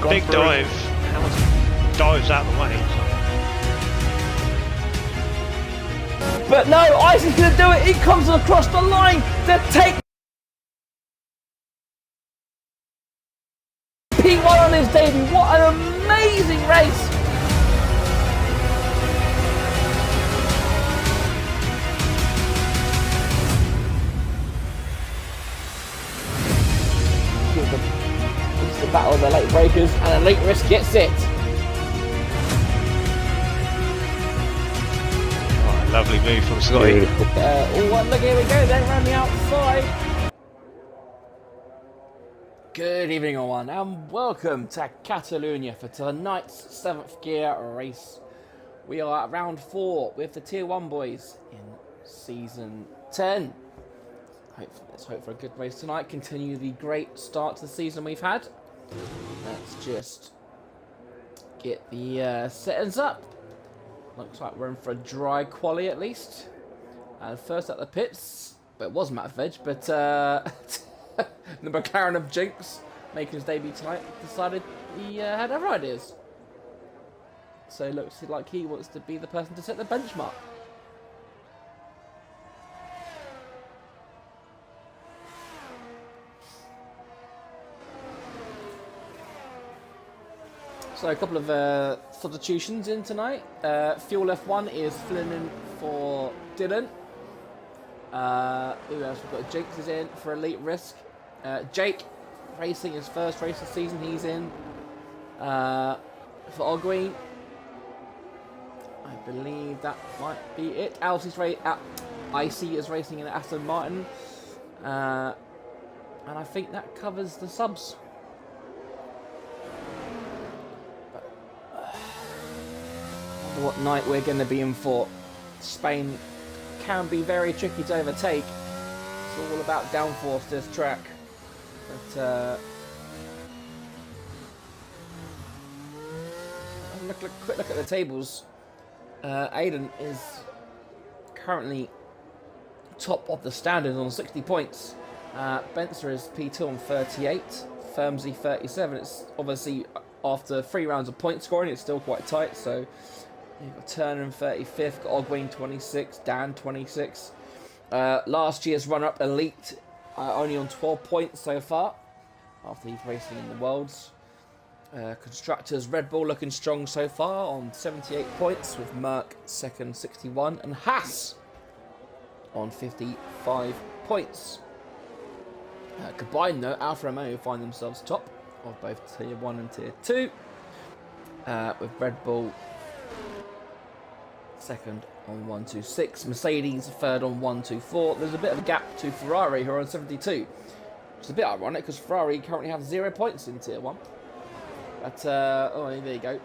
Big dive. Hamilton dives out of the way. But no, Isaac's going to do it. He comes across the line to take P1 on his debut. What an amazing race. It's the battle of the late breakers, and Elite Risk gets it. Oh, lovely move from Scotty. Look, here we go then, around the outside. Good evening, everyone, and welcome to Catalonia for tonight's 7th gear race. We are at round 4 with the Tier 1 boys in Season 10. Let's hope for a good race tonight. Continue the great start to the season we've had. Let's just get the settings up. Looks like we're in for a dry quali at least. And first at the pits, but it was Matt Veg, but the McLaren of Jinx, making his debut tonight, decided he had other ideas. So it looks like he wants to be the person to set the benchmark. So a couple of substitutions in tonight. Fuel F1 is filling in for Dylan. Who else? We've got Jinx is in for Elite Risk. Jake, racing his first race of the season, he's in. For Ogween, I believe that might be it. Icy is racing in Aston Martin. And I think that covers the subs. What night we're going to be in for. Spain can be very tricky to overtake. It's all about downforce, this track. But quick look at the tables. Aiden is currently top of the standings on 60 points. Benzer is P2 on 38. Firmsy 37. It's obviously after 3 rounds of point scoring, it's still quite tight. So you've got Turner in 35th, got Ogween 26, Dan 26. Last year's runner-up Elite only on 12 points so far after he's racing in the Worlds. Constructors Red Bull looking strong so far on 78 points with Merck second 61 and Haas on 55 points. Combined though, Alfa Romeo find themselves top of both Tier 1 and Tier 2 with Red Bull second on 126, Mercedes third on 124. There's a bit of a gap to Ferrari who are on 72, which is a bit ironic because Ferrari currently have 0 points in Tier 1. But there you go.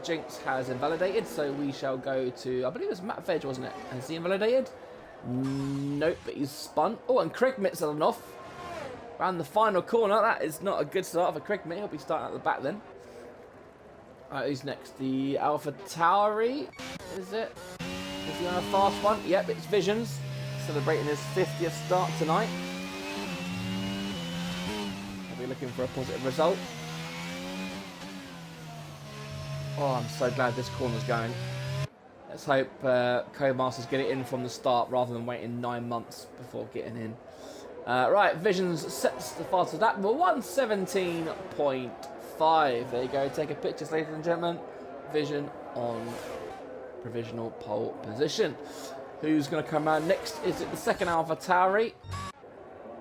Jinx has invalidated, so we shall go to, I believe it was Matt Veg, wasn't it? Has he invalidated? Nope, but he's spun. Oh, and Craig Mitzeln off around the final corner. That is not a good start for Craig Mitt. He'll be starting at the back then. Who's next? The Alpha Tauri, is it? Is he on a fast one? Yep, it's Visions. Celebrating his 50th start tonight. He'll be looking for a positive result. Oh, I'm so glad this corner's going. Let's hope Codemasters get it in from the start rather than waiting 9 months before getting in. Right, Visions sets the fastest lap with 117.5. There you go, take a picture, ladies and gentlemen. Vision on provisional pole position. Who's going to come out next? Is it the second Alpha Tauri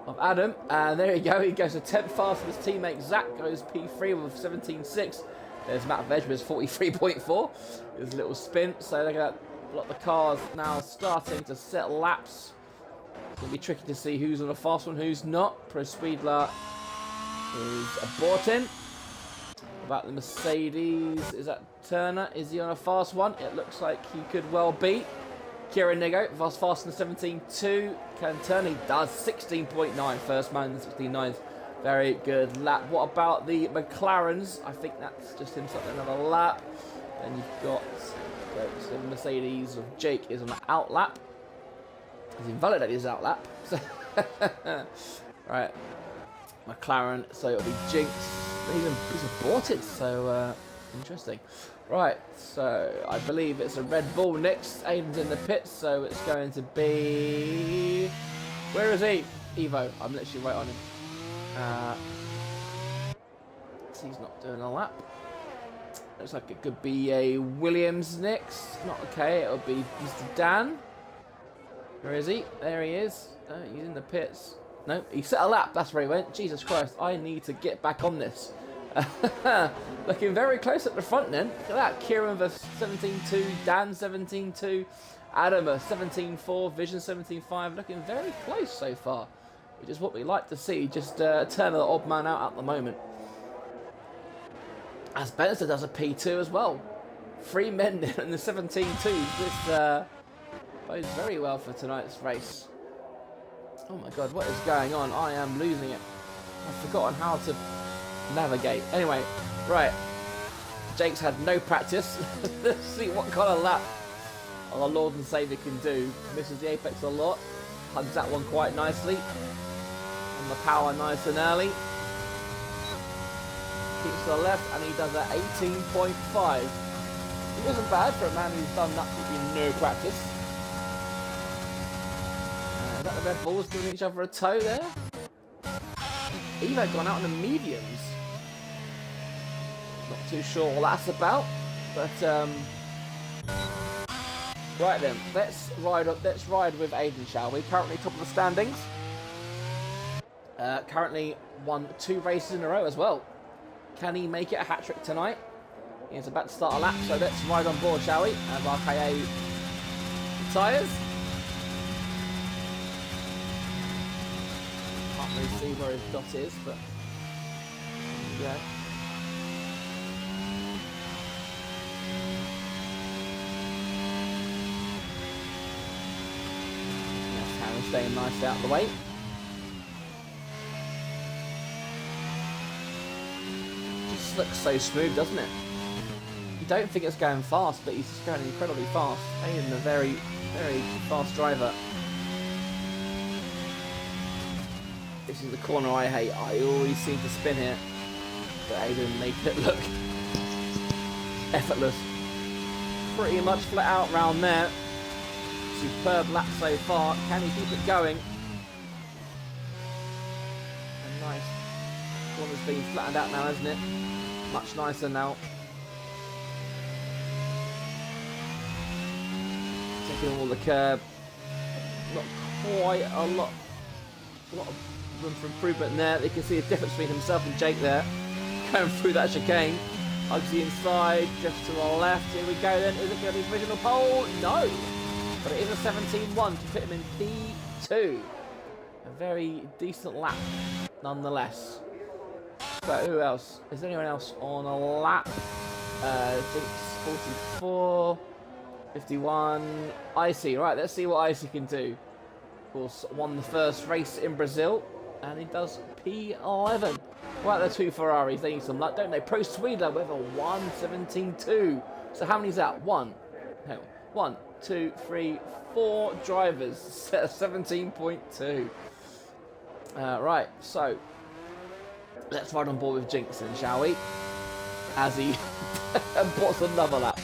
of Adam? And there you go, he goes to 10th fast with his teammate Zach, goes P3 with 17.6. There's Matt Veg with 43.4. His little spin. So they're going to block the cars now starting to set laps. It's going to be tricky to see who's on a fast one, who's not. Pro Speedler is aborting. About the Mercedes, is that Turner? Is he on a fast one? It looks like he could well be. Kieran Nigo, fast in the 17.2. Can turn, he does 16.9. First man in the 69th. Very good lap. What about the McLarens? I think that's just him setting another lap. Then you've got the Mercedes of Jake is on the out lap. He's invalidated his out lap. Right. McLaren, so it'll be Jinx. He's aborted, so interesting. Right, so I believe it's a Red Bull next. Aiden's in the pits, so it's going to be... Where is he? Evo. I'm literally right on him. So he's not doing a lap. Looks like it could be a Williams next. Not okay, it'll be Mr. Dan. Where is he? There he is. He's in the pits. No, he set a lap. That's where he went. Jesus Christ, I need to get back on this. Looking very close at the front then. Look at that. Kieran versus 17.2, Dan 17.2, Adam 17.4, Vision 17.5. Looking very close so far, which is what we like to see. Just turn the odd man out at the moment. As Benson does a P2 as well. 3 men in the 17.2s. This bodes very well for tonight's race. Oh my god, what is going on? I am losing it. I've forgotten how to navigate. Anyway, right. Jake's had no practice. Let's see what kind of lap our Lord and Saviour can do. Misses the apex a lot. Hugs that one quite nicely. And the power nice and early. Keeps to the left and he does a 18.5. It wasn't bad for a man who's done absolutely no practice. Is that the Red Bulls giving each other a toe there? Evo gone out on the mediums. Not too sure what that's about, but right then, let's ride with Aiden, shall we? Currently top of the standings. Currently won 2 races in a row as well. Can he make it a hat trick tonight? He's about to start a lap, so let's ride on board, shall we? As RKA tyres. Can't really see where his dot is, but yeah. That's how he's staying nice out of the way. Just looks so smooth, doesn't it? You don't think it's going fast, but he's just going incredibly fast. Aiden's a very, very fast driver. This is the corner I hate. I always seem to spin here. But Aiden made it look effortless. Pretty much flat out round there. Superb lap so far. Can he keep it going? And nice. Corner's been flattened out now, hasn't it? Much nicer now. Taking all the curb. Not quite a lot of room for improvement there. You can see a difference between himself and Jake there. Going through that chicane. Hugs the inside, just to the left. Here we go then. Is it going to be provisional pole? No. But it is a 17.1 to put him in P2. A very decent lap, nonetheless. But who else? Is there anyone else on a lap? I think it's 44, 51. Icy. Right, let's see what Icy can do. Of course, won the first race in Brazil. And he does P11. Right, the 2 Ferraris, they need some luck, don't they? Pro Sweden with a 1.17.2. So how many's that? 1, 2, 3, 4 drivers set a 17.2. Right, so let's ride on board with Jinx then, shall we? As he puts another lap.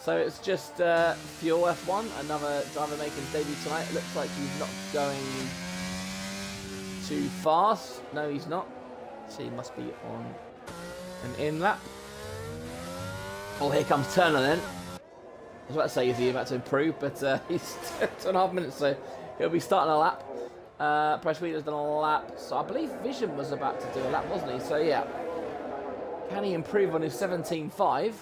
So it's just Fuel F1, another driver making his debut tonight. It looks like he's not going too fast. No, he's not. So he must be on an in lap. Oh, here comes Turner then. I was about to say, is he about to improve? But he's 2.5 minutes, so he'll be starting a lap. Pro Sweden's done a lap. So I believe Vision was about to do a lap, wasn't he? So yeah. Can he improve on his 17.5?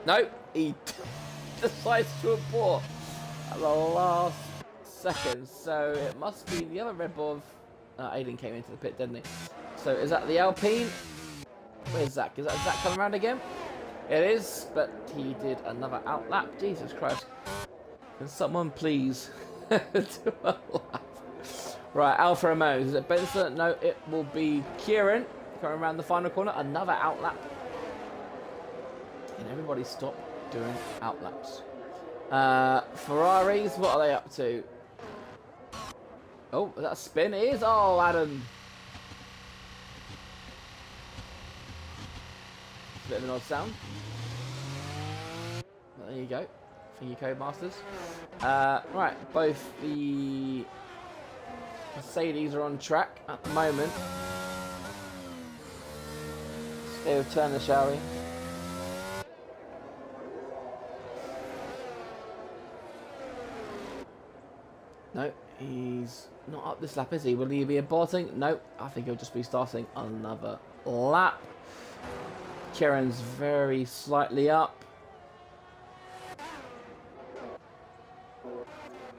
No, he decides to abort at the last second. So it must be the other Red Bull. Aiden came into the pit, didn't he? So is that the Alpine? Where's Zach? Is that Zach coming around again? It is, but he did another outlap. Jesus Christ. Can someone please do a lap? Right, Alfa Romeo. Is it Benson? No, it will be Kieran coming around the final corner. Another outlap. And everybody stop doing outlaps. Ferraris, what are they up to? Oh, is that a spin? It is. Oh, Adam. Bit of an odd sound. There you go. Thank you, Codemasters. Right, both the Mercedes are on track at the moment. Stay with Turner, shall we? No, he's not up this lap, is he? Will he be aborting? No, I think he'll just be starting another lap. Kieran's very slightly up.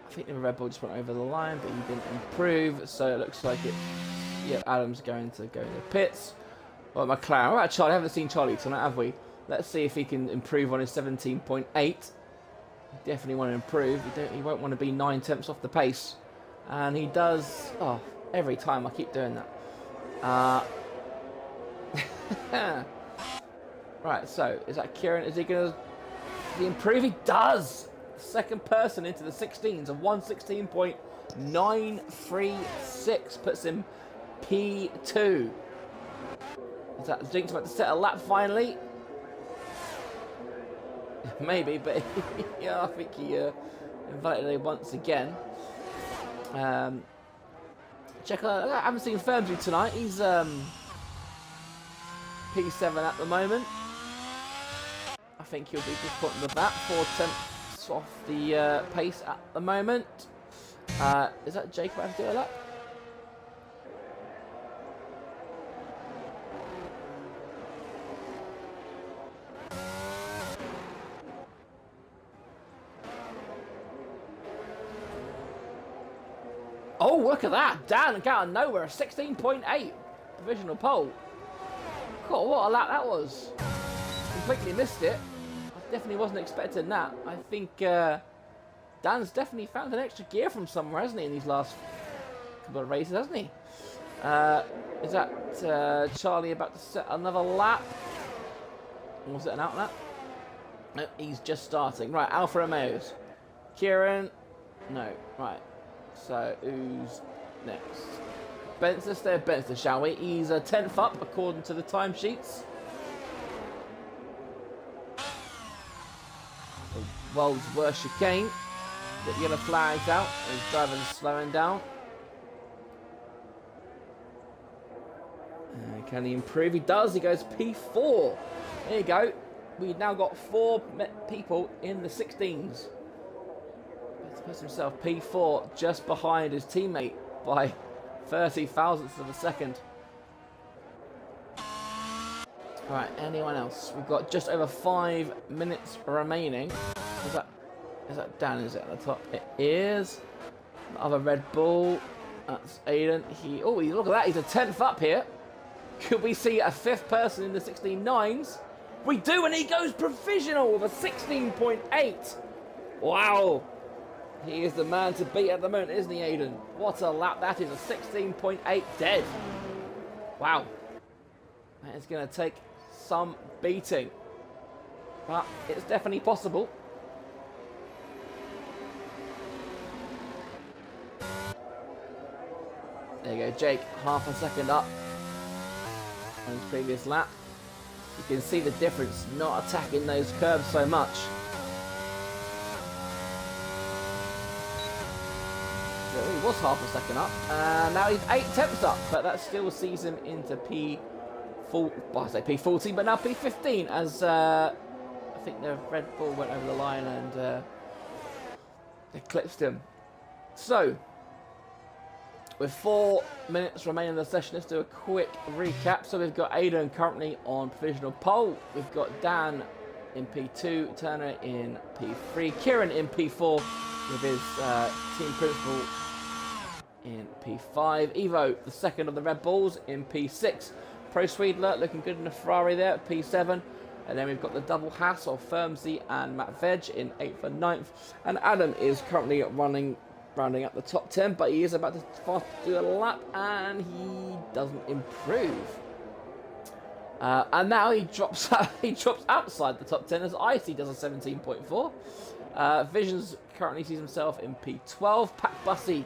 I think the Red Bull just went over the line, but he didn't improve, so it looks like it. Yeah, Adam's going to go in the pits. Well, McLaren. What about Charlie? I haven't seen Charlie tonight, have we? Let's see if he can improve on his 17.8. Definitely want to improve. He won't want to be 9 tenths off the pace, and he does. Oh, every time I keep doing that. Right, so is that Kieran? Is he going to improve? He does. Second person into the 16s, a 116.936 puts him P2. Is that Jinx about to set a lap finally? Maybe, but yeah, I think he invited it once again. Check. I haven't seen Firmsby tonight. He's P7 at the moment. I think he'll be disappointed with that. 4 tenths off the pace at the moment. Is that Jake about to do a lap? Oh, look at that! Dan out of nowhere, 16.8 provisional pole. God, what a lap that was! Completely missed it. I definitely wasn't expecting that. I think Dan's definitely found an extra gear from somewhere, hasn't he, in these last couple of races, hasn't he? Is that Charlie about to set another lap? Or was it an out lap? No, he's just starting. Right, Alfa Romeos. Kieran. No, right. So, who's next? Benson, stay with Benson, shall we? He's a 10th up, according to the timesheets. The world's worst chicane. Get the yellow flags out. His driver's slowing down. Can he improve? He does. He goes P4. There you go. We've now got 4 people in the 16s. He puts himself P4 just behind his teammate by 30 thousandths of a second. Alright, anyone else? We've got just over 5 minutes remaining. Is that Dan, is it, at the top? It is. The other Red Bull. That's Aiden. Look at that. He's a 10th up here. Could we see a 5th person in the 16.9s? We do, and he goes provisional with a 16.8. Wow. He is the man to beat at the moment, isn't he, Aiden? What a lap. That is a 16.8 dead. Wow. That is going to take some beating. But it's definitely possible. There you go, Jake. Half a second up on his previous lap. You can see the difference, not attacking those curves so much. So he was half a second up, and now he's 8 tenths up, but that still sees him into P14, but now P15, as I think the Red Bull went over the line and eclipsed him. So, with 4 minutes remaining in the session, let's do a quick recap. So we've got Aiden currently on provisional pole. We've got Dan in P2, Turner in P3, Kieran in P4 with his team principal in P5, Evo, the second of the Red Bulls, in P6, Pro Sweedler looking good in the Ferrari there at P7, and then we've got the double Haas of Firmsy and Matt Veg in 8th and 9th, and Adam is currently rounding up the top 10, but he is about to do a lap, and he doesn't improve. And now he drops outside the top 10 as Icy does a 17.4. Visions currently sees himself in P12. Pat Bussey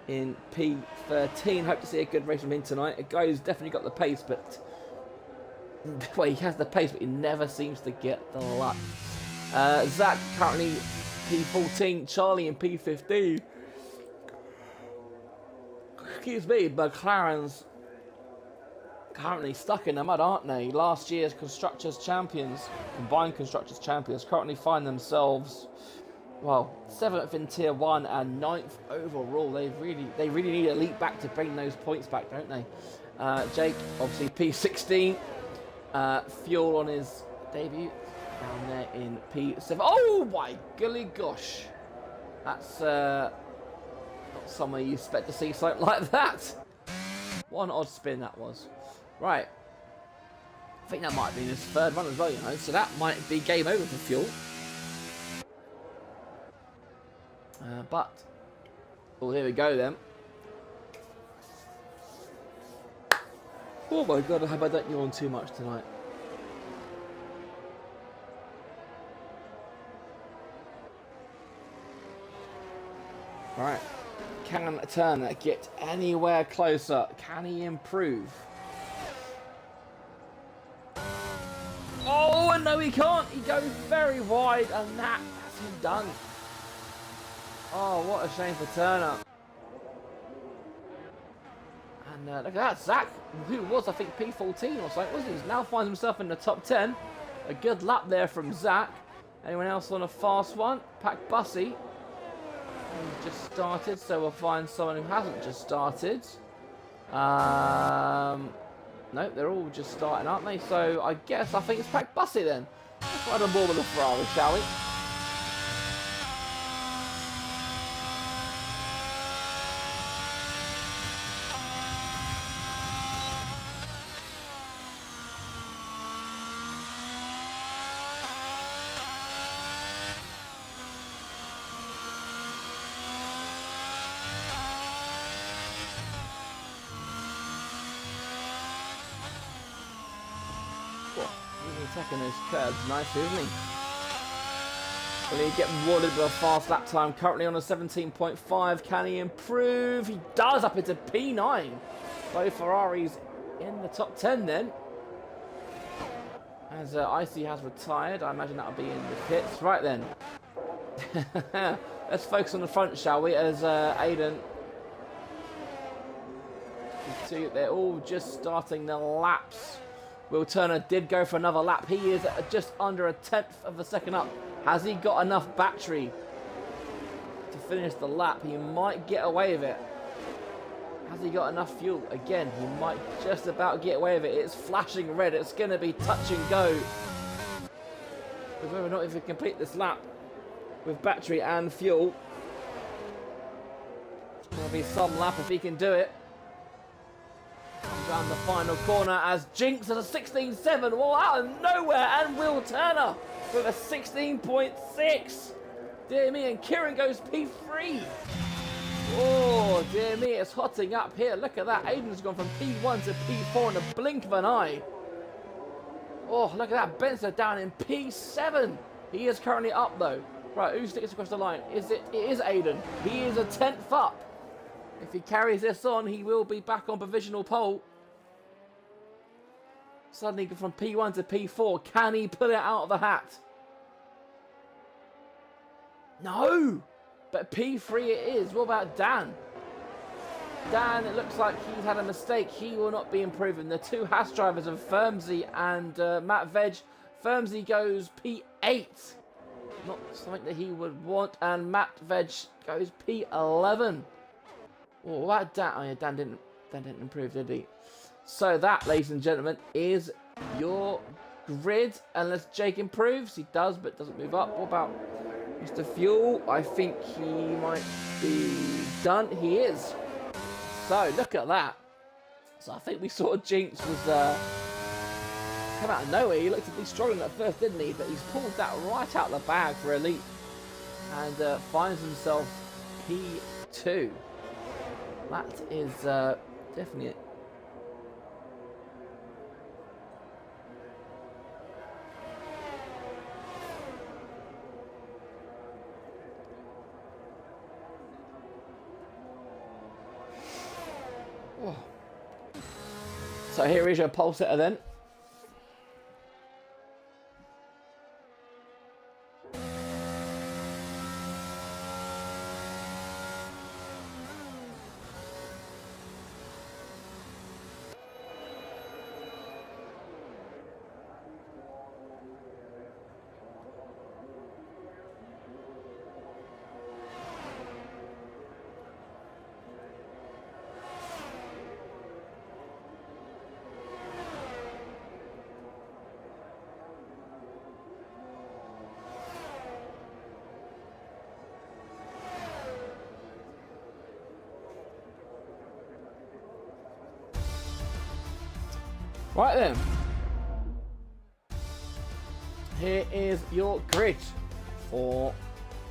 in P13. Hope to see a good race from him tonight. A guy who's definitely got the pace, but well, he has the pace, but he never seems to get the luck. Zach currently P14. Charlie in P15. Excuse me, McLaren's currently stuck in the mud, aren't they? Last year's Constructors Champions, combined Constructors Champions, currently find themselves, well, 7th in Tier 1 and 9th overall. They really need a leap back to bring those points back, don't they? Jake, obviously P16. Fuel on his debut, down there in P7. Oh my golly gosh! That's not somewhere you expect to see something like that. What an odd spin that was. Right. I think that might be his third run as well, you know, so that might be game over for Fuel. But, oh, here we go then. Oh my god, I hope I don't yawn too much tonight. Right. Can Turner get anywhere closer? Can he improve? Oh, no, he can't. He goes very wide, and that's him done. Oh, what a shame for Turner. And look at that, Zach, who was, I think, P14 or something, wasn't he? Now finds himself in the top 10. A good lap there from Zach. Anyone else on a fast one? Pat Bussey. He's just started, so we'll find someone who hasn't just started. No, they're all just starting, aren't they? So I think it's Pat Bussey then. Let's ride on board with the Ferrari, shall we? Attacking those curves nicely, isn't he? Will he get rewarded with a fast lap time? Currently on a 17.5. Can he improve? He does, up into P9. Both Ferraris in the top 10 then. As Icy has retired, I imagine that'll be in the pits. Right then. Let's focus on the front, shall we? As Aiden. They're all just starting the laps. Will Turner did go for another lap. He is at just under a 10th of a second up. Has he got enough battery to finish the lap? He might get away with it. Has he got enough fuel? Again, he might just about get away with it. It's flashing red. It's going to be touch and go. Whether or not if he complete this lap with battery and fuel. There'll be some lap if he can do it. Comes around the final corner as Jinx at a 16.7. Well, out of nowhere. And Will Turner with a 16.6. Dear me, and Kieran goes P3. Oh, dear me, it's hotting up here. Look at that. Aiden's gone from P1 to P4 in a blink of an eye. Oh, look at that. Benson down in P7. He is currently up, though. Right, who sticks across the line? It is Aiden. He is a 10th up. If he carries this on, he will be back on provisional pole. Suddenly from P1 to P4. Can he pull it out of the hat? No! But P3 it is. What about Dan? Dan, it looks like he's had a mistake. He will not be improving. The two Haas drivers of Firmsy and Matt Veg. Firmsy goes P8. Not something that he would want. And Matt Veg goes P11. Oh, what about Dan? Oh, yeah, Dan didn't improve, did he? So that, ladies and gentlemen, is your grid. Unless Jake improves. He does, but doesn't move up. What about Mr. Fuel? I think he might be done. He is. So, look at that. So, I think we saw Jinx was come out of nowhere. He looked to be struggling at first, didn't he? But he's pulled that right out of the bag for Elite. And finds himself P2. That is definitely it. So here is your pole sitter then. Right then, here is your grid for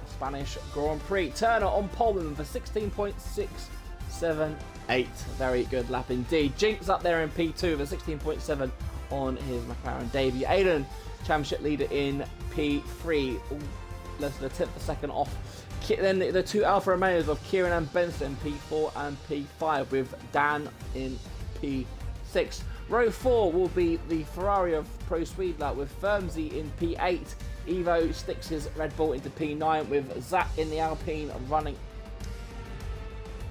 Spanish Grand Prix. Turner on pole for 16.678. Very good lap indeed. Jinx up there in P2 for 16.7 on his McLaren debut. Aiden, championship leader in P3, less than a tenth of a second off. Then the two Alfa Romeos of Kieran and Benson, P4 and P5, with Dan in P6. Row 4 will be the Ferrari of Pro Sweedler with Firmsy in P8. Evo sticks his Red Bull into P9 with Zach in the Alpine running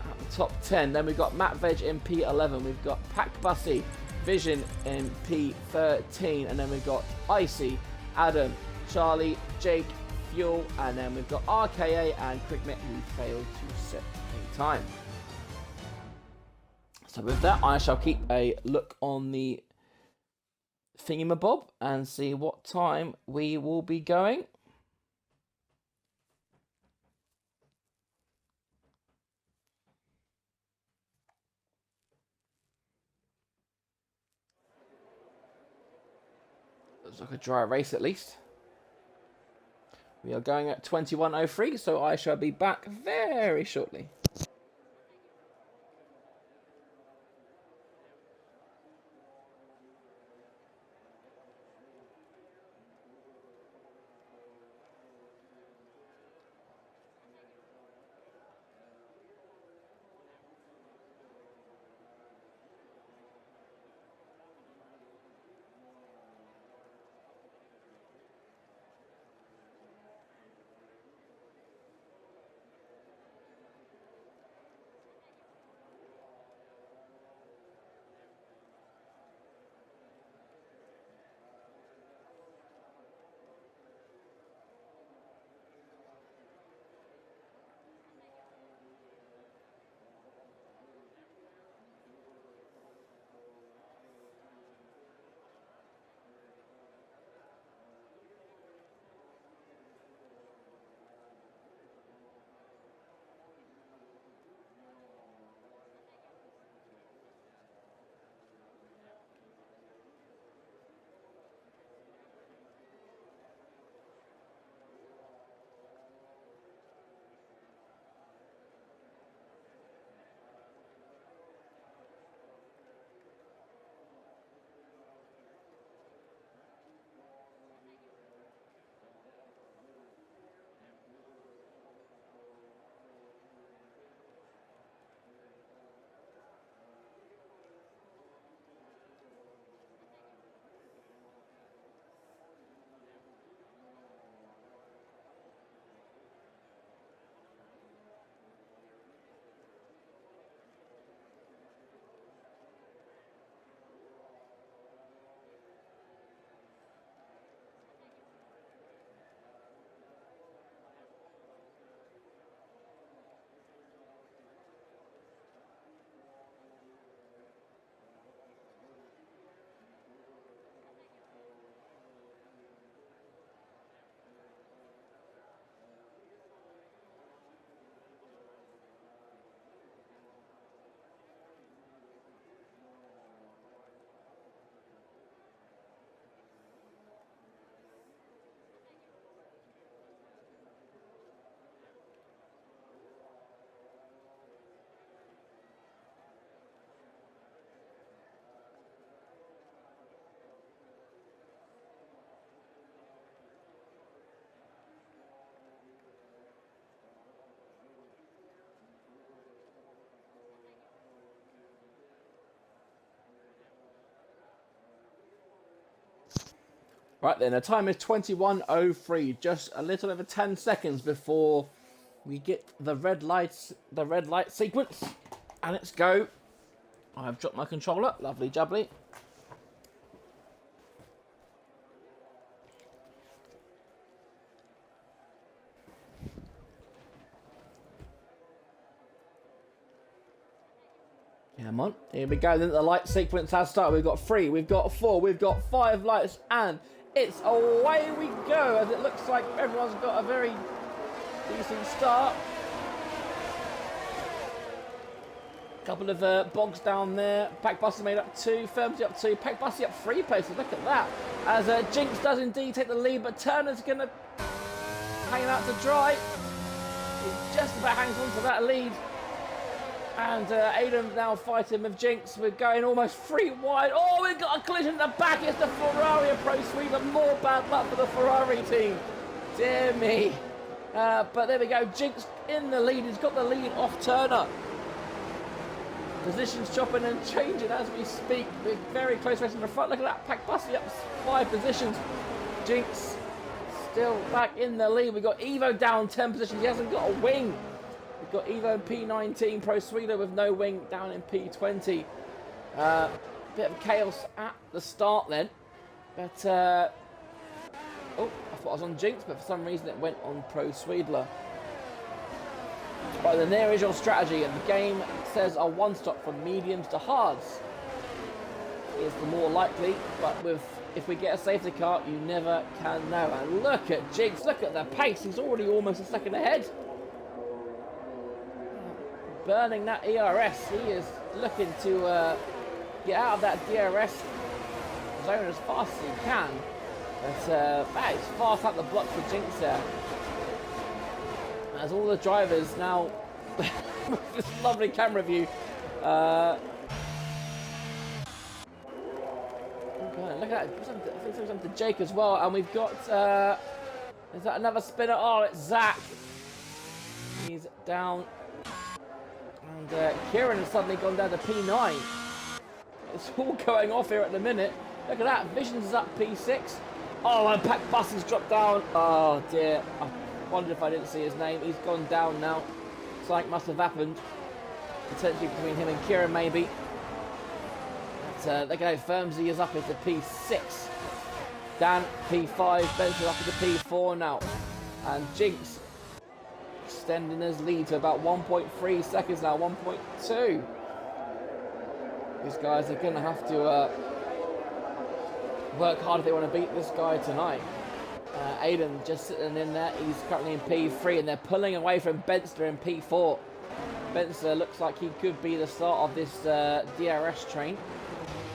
at the top 10. Then we've got Matt Veg in P11. We've got Pack Bussy, Vision in P13. And then we've got Icy, Adam, Charlie, Jake, Fuel. And then we've got RKA and Krigmit, who failed to set a time. So with that, I shall keep a look on the thingamabob and see what time we will be going. Looks like a dry race at least. We are going at 21:03, so I shall be back very shortly. Right then, the time is 21:03, just a little over 10 seconds before we get the red light sequence, and let's go. I've dropped my controller, lovely jubbly. Come on, here we go. Then the light sequence has started. We've got 3, we've got 4, we've got 5 lights, and it's away we go. As it looks like everyone's got a very decent start. Couple of bogs down there. Pack Bussy made up 2, Firmsy up 2, Pack Bussy up 3 places. Look at that. As Jinx does indeed take the lead, but Turner's gonna hang out to dry. He just about hangs on to that lead. And Aiden now fighting with Jinx. We're going almost 3 wide. Oh, we've got a collision in the back. It's the Ferrari approach sweep, but more bad luck for the Ferrari team. Dear me. But there we go. Jinx in the lead. He's got the lead off Turner. Positions chopping and changing as we speak. We're very close race in the front. Look at that. Pack Bussy up 5 positions. Jinx still back in the lead. We've got Evo down 10 positions. He hasn't got a wing. We've got Evo in P19, Pro Sweeter with no wing down in P20. Bit of chaos at the start then. But, oh, I thought I was on Jinx, but for some reason it went on Pro Sweedler. Right, then there is your strategy, and the game says a 1-stop from mediums to hards is the more likely, but if we get a safety car, you never can know. And look at Jinx, look at the pace, he's already almost a second ahead. Burning that ERS, he is looking to get out of that DRS zone as fast as he can. But that is fast up the block for Jinx there. As all the drivers now, this lovely camera view. Okay, look at that. I think there's something to Jake as well. And we've got, is that another spinner? Oh, it's Zach. He's down. And Kieran has suddenly gone down to P9. It's all going off here at the minute. Look at that. Visions is up P6. Oh, and Pack Bussy's dropped down. Oh, dear. I wondered if I didn't see his name. He's gone down now. Something must have happened. Potentially between him and Kieran, maybe. But look at how Firmsy is up into P6. Dan, P5. Benson up into P4 now. And Jinx extending his lead to about 1.3 seconds now, 1.2. These guys are going to have to work hard if they want to beat this guy tonight. Aiden just sitting in there. He's currently in P3, and they're pulling away from Benster in P4. Benster looks like he could be the start of this DRS train.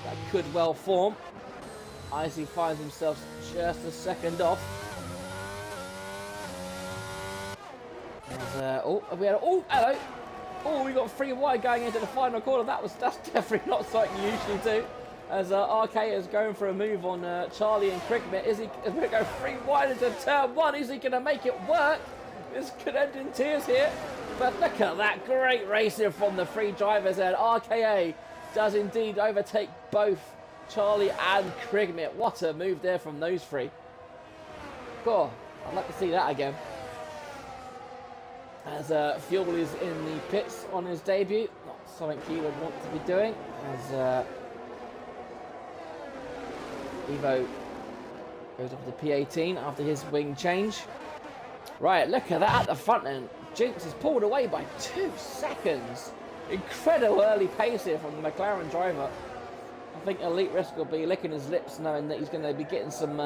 That could well form. Icy finds himself just a second off. Oh, hello. Oh, we got 3 wide going into the final corner. That's definitely not something you usually do. As RK is going for a move on Charlie and Crickmit. Is he going to go 3 wide into turn 1? Is he going to make it work? This could end in tears here. But look at that great racing from the 3 drivers, and RKA does indeed overtake both Charlie and Crickmit. What a move there from those 3. God, I'd like to see that again. As Fuel is in the pits on his debut. Not something he would want to be doing. As Evo goes up to P18 after his wing change. Right, look at that at the front end. Jinx is pulled away by 2 seconds. Incredible early pace here from the McLaren driver. I think Elite Risk will be licking his lips knowing that he's going to be getting some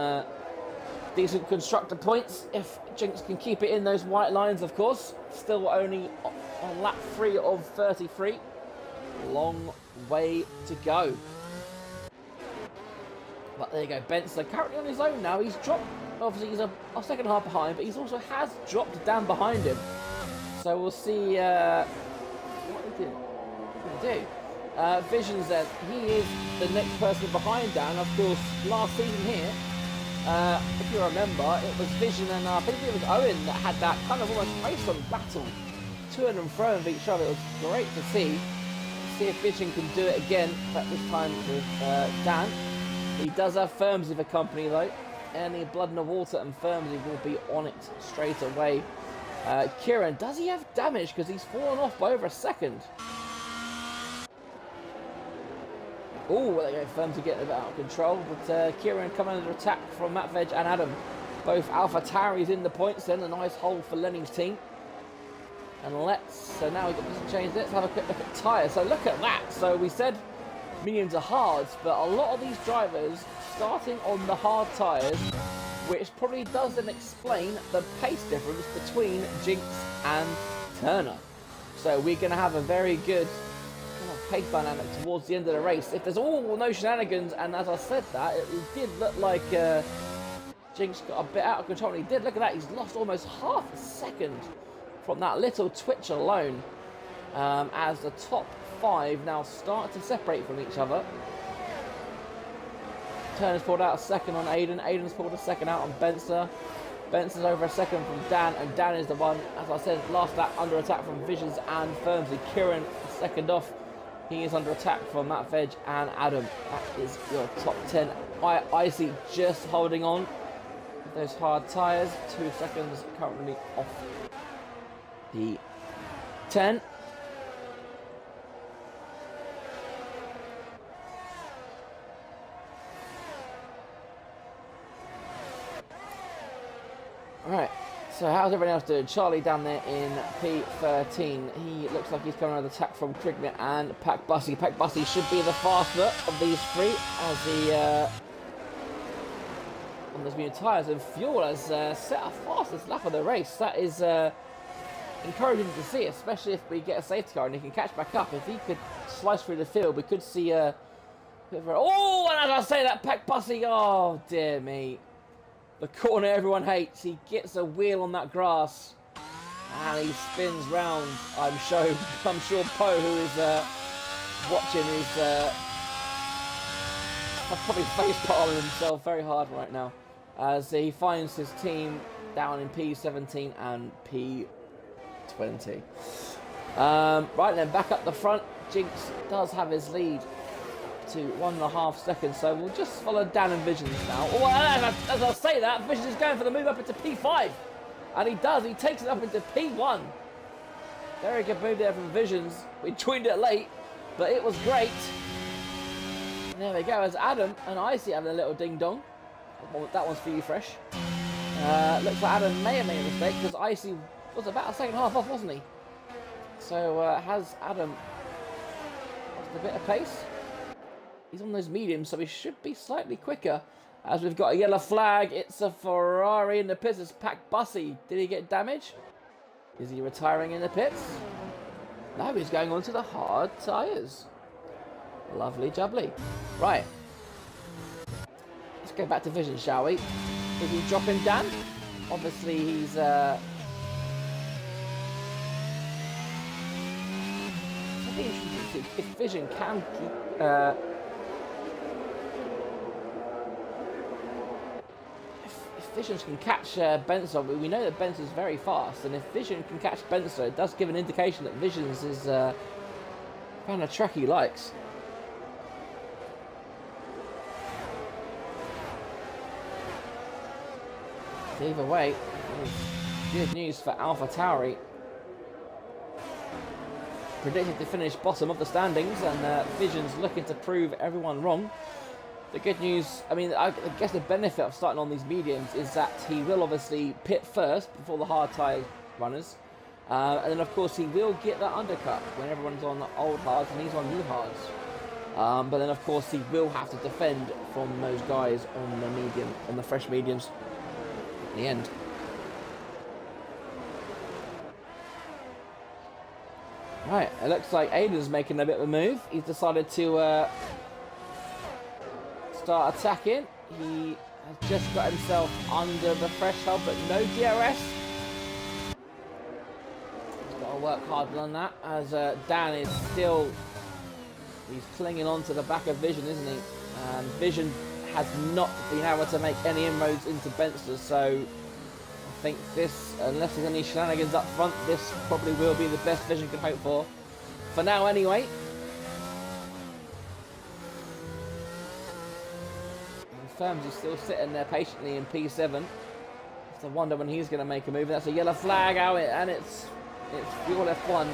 decent constructor points if Jinx can keep it in those white lines, of course. Still only on lap 3 of 33. Long way to go. But there you go, Benson currently on his own now. He's dropped, obviously he's a second half behind, but he's also has dropped down behind him. So we'll see what he can do. Visions then, he is the next person behind Dan. Of course, last season here, if you remember, it was Vision and I think it was Owen that had that kind of almost race-on battle, to and fro of each other. It was great to see. See if Vision can do it again, but this time with Dan. He does have Firmsy for company though. any blood in the water, and Firmsy will be on it straight away. Kieran, does he have damage? Because he's fallen off by over a second. Oh, there you go. Firmsy getting a bit out of control. But Kieran coming under attack from Matt Veg and Adam. Both Alpha Tauri's in the points then. A nice hold for Lenning's team. And so now we've got this change. Let's have a quick look at tyres. So look at that. So we said mediums are hards, but a lot of these drivers starting on the hard tyres, which probably doesn't explain the pace difference between Jinx and Turner. So we're going to have a very good kind of pace dynamic towards the end of the race. If there's no shenanigans, and as I said that, it did look like Jinx got a bit out of control, and he did. Look at that, he's lost almost half a second from that little twitch alone, as the top 5 now start to separate from each other. Turner's pulled out a second on Aiden. Aiden's pulled a second out on Benzer. Benzer's over a second from Dan, and Dan is the one, as I said, last lap under attack from Visions and Firmsy. Kieran, second off. He is under attack from Matt Veg and Adam. That is your top 10. Icy just holding on with those hard tyres. 2 seconds currently off the 10. Alright, so how's everyone else doing? Charlie down there in P13. He looks like he's coming under attack from Krigmit and Pack Bussy. Pack Bussy should be the faster of these 3 as he on those new tyres, and Fuel has set a fastest lap of the race. That is encouraging to see, especially if we get a safety car and he can catch back up. If he could slice through the field, we could see a bit of a... Oh, and as I say that, Pack Bussy, oh dear me. The corner everyone hates. He gets a wheel on that grass and he spins round. I'm sure Poe, who is watching, is probably face palming himself very hard right now as he finds his team down in P17 and P20. Right then, back up the front, Jinx does have his lead to 1.5 seconds, so we'll just follow Dan and Visions now. Oh, as I say that, Visions is going for the move up into P5, and he does. He takes it up into P1. Very good move there from Visions. We joined it late, but it was great. And there we go, as Adam and Icy having a little ding dong. That one's for you, Fresh. Looks like Adam may have made a mistake because Icy was about a second half off, wasn't he? So has Adam lost a bit of pace? He's on those mediums, so he should be slightly quicker. As we've got a yellow flag, it's a Ferrari in the pits. It's Pack Bussy. Did he get damage? Is he retiring in the pits? No, he's going on to the hard tyres. Lovely jubbly. Right. Let's go back to Vision, shall we? Is he dropping Dan? Obviously, he's... I think if Vision can keep... Visions can catch Benson, but we know that Benson's very fast, and if Vision can catch Benson, it does give an indication that Visions is kind of track he likes. Either way, good news for Alpha Tauri. Predicted to finish bottom of the standings, and Visions looking to prove everyone wrong. The good news, I mean, I guess the benefit of starting on these mediums is that he will obviously pit first before the hard tyre runners. And then, of course, he will get that undercut when everyone's on the old hards and he's on new hards. But then, of course, he will have to defend from those guys on the medium, on the fresh mediums at the end. Right, it looks like Aiden's making a bit of a move. He's decided to... start attacking. He has just got himself under the threshold, but no DRS. He's got to work hard on that, as Dan is still... He's clinging on to the back of Vision, isn't he? Vision has not been able to make any inroads into Benster, so I think this, unless there's any shenanigans up front, this probably will be the best Vision can hope for now anyway. Firms is still sitting there patiently in P7. It's a wonder when he's going to make a move. That's a yellow flag out, and it's Fuel F1.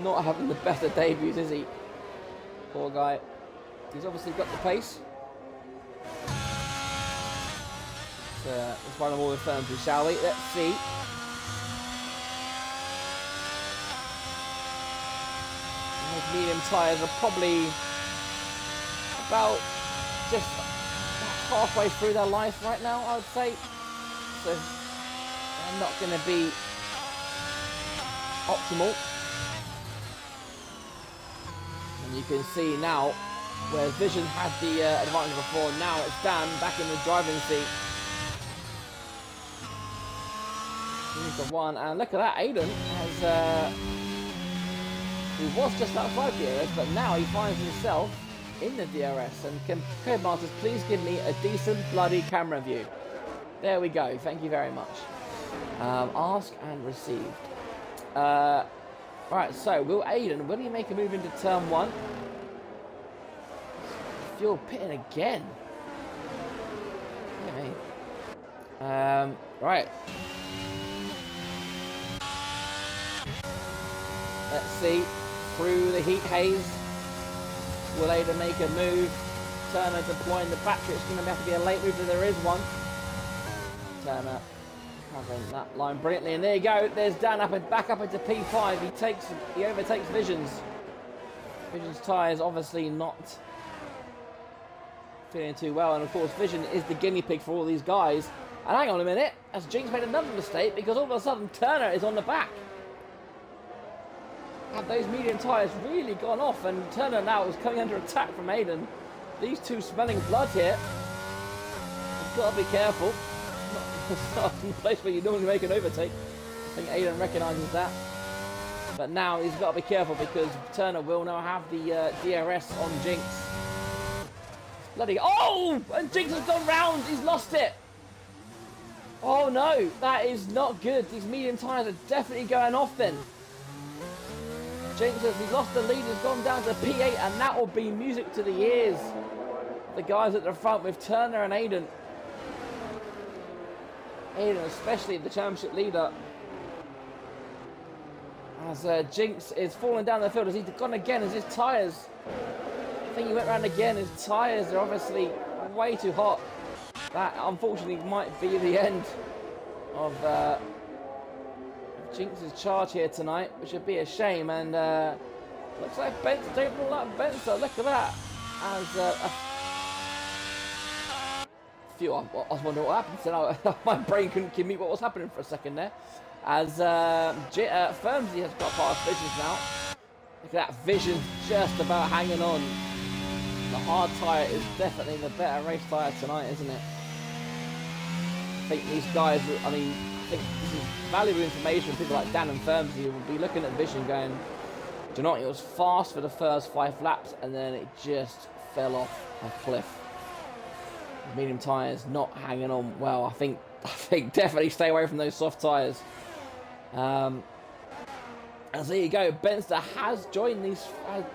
Not having the better debuts, is he? Poor guy. He's obviously got the pace. Let's run them all with Firms, shall we? Let's see. Those medium tyres are probably about just halfway through their life right now, I would say. So they're not going to be optimal. And you can see now where Vision had the advantage before, now it's Dan back in the driving seat. He's the one, and look at that, Aiden has he was just outside DRS, but now he finds himself in the DRS. And can Codemasters please give me a decent bloody camera view? There we go, thank you very much. Ask and received. Right, so will he make a move into turn 1? Fuel pitting again. Yeah, right. Let's see. Through the heat haze. Will Aiden make a move? Turner deploying the battery. It's going to have to be a late move if there is one. Turner covering that line brilliantly. And there you go. There's Dan back up into P5. He overtakes Visions. Vision's tyres obviously not feeling too well. And of course Vision is the guinea pig for all these guys. And hang on a minute. As Jinx made another mistake because all of a sudden Turner is on the back. Had those medium tyres really gone off, and Turner now is coming under attack from Aiden. These two smelling blood here. You've got to be careful. It's not a place where you normally make an overtake. I think Aiden recognises that. But now he's got to be careful because Turner will now have the DRS on Jinx. Bloody... Oh! And Jinx has gone round. He's lost it. Oh no, that is not good. These medium tyres are definitely going off then. Jinx has lost the lead, has gone down to P8, and that will be music to the ears. The guys at the front with Turner and Aiden. Aiden, especially the championship leader. As Jinx is falling down the field, has he gone again? As his tyres, I think he went round again. His tyres are obviously way too hot. That unfortunately might be the end of Jinx's charge here tonight, which would be a shame. And looks like Ben's taking all that Benza. Look at that. As I was wondering what happened. So my brain couldn't give me what was happening for a second there. As Firmsy has got past Visions now. Look at that, Vision just about hanging on. The hard tyre is definitely the better race tyre tonight, isn't it? I think these guys, I think this is valuable information. People like Dan and Firmsy will be looking at Vision going, do you know what, it was fast for the first 5 laps and then it just fell off a cliff. Medium tyres not hanging on well. I think definitely stay away from those soft tyres. And there you go, Benster has joined these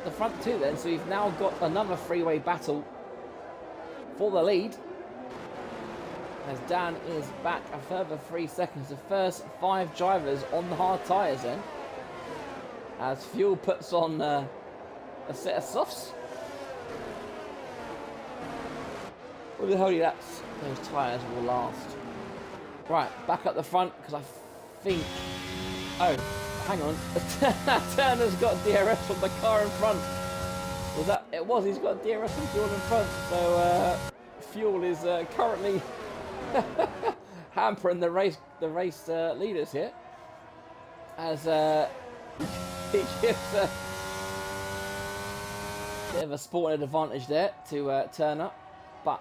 the front two then, so we've now got another freeway battle for the lead. As Dan is back a further 3 seconds. The first 5 drivers on the hard tyres then. As Fuel puts on a set of softs. With the holy laps, those tyres will last. Right, back up the front, because I think... Oh, hang on. Turner's got DRS on the car in front. Was that... It was, he's got DRS on Fuel in front. So, Fuel is currently hampering the race leaders here. As he gives a bit of a sporting advantage there to Turner. But...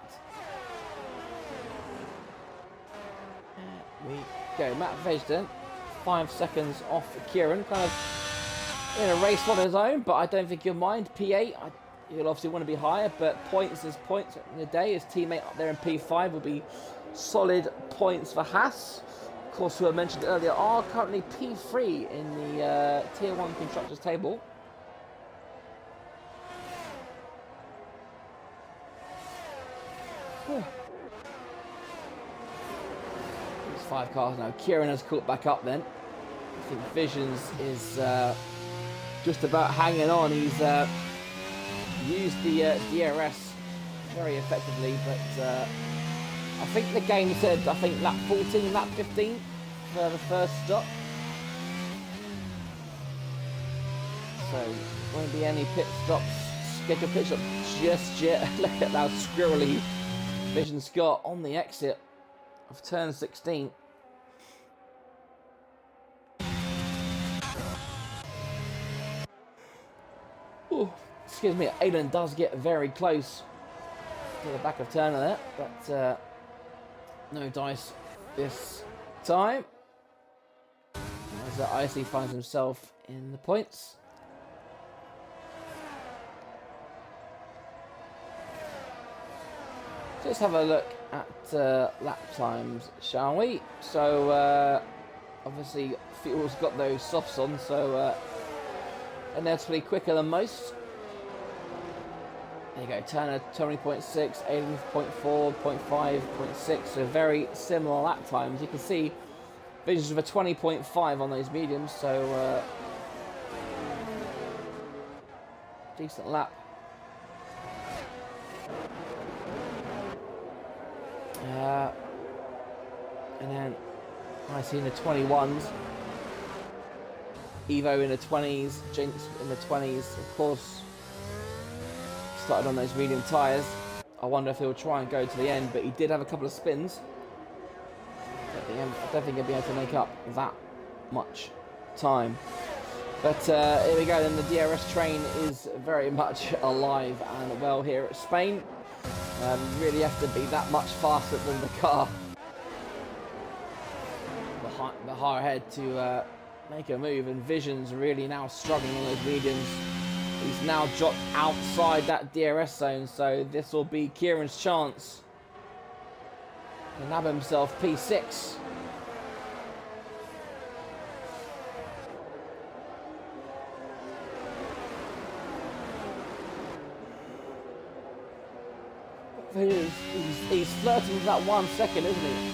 we go. Matt Vegden, 5 seconds off Kieran, kind of in a race on his own, but I don't think he'll mind. P8, he'll obviously want to be higher, but points is points in the day. His teammate up there in P5 will be solid points for Haas. Of course, who I mentioned earlier are currently P3 in the Tier 1 Constructors table. It's 5 cars now. Kieran has caught back up then. I think Visions is just about hanging on. He's used the DRS very effectively, but I think the game said, I think lap 14, lap 15 for the first stop. So, won't be any pit stops, scheduled pit stops just yet. Look at how squirrely Visions got on the exit of turn 16. Ooh, excuse me, Aiden does get very close to the back of Turner there, but no dice this time. As Icy finds himself in the points. Let's have a look at lap times, shall we? So, obviously, Fuel's got those softs on, so inevitably quicker than most. There you go, Turner 20.6, Aiden 0.4, 0.5, 0.6, so very similar lap times. You can see Visions with a 20.5 on those mediums, so decent lap. And then I see in the 21s, Evo in the 20s, Jinx in the 20s, of course. Started on those medium tyres. I wonder if he'll try and go to the end, but he did have a couple of spins. I don't think he'll be able to make up that much time. But here we go, then the DRS train is very much alive and well here at Spain. You really have to be that much faster than the car behind ahead to make a move, and Vision's really now struggling on those mediums. He's now dropped outside that DRS zone, so this will be Kieran's chance to nab himself P6. He's flirting with that 1 second, isn't he?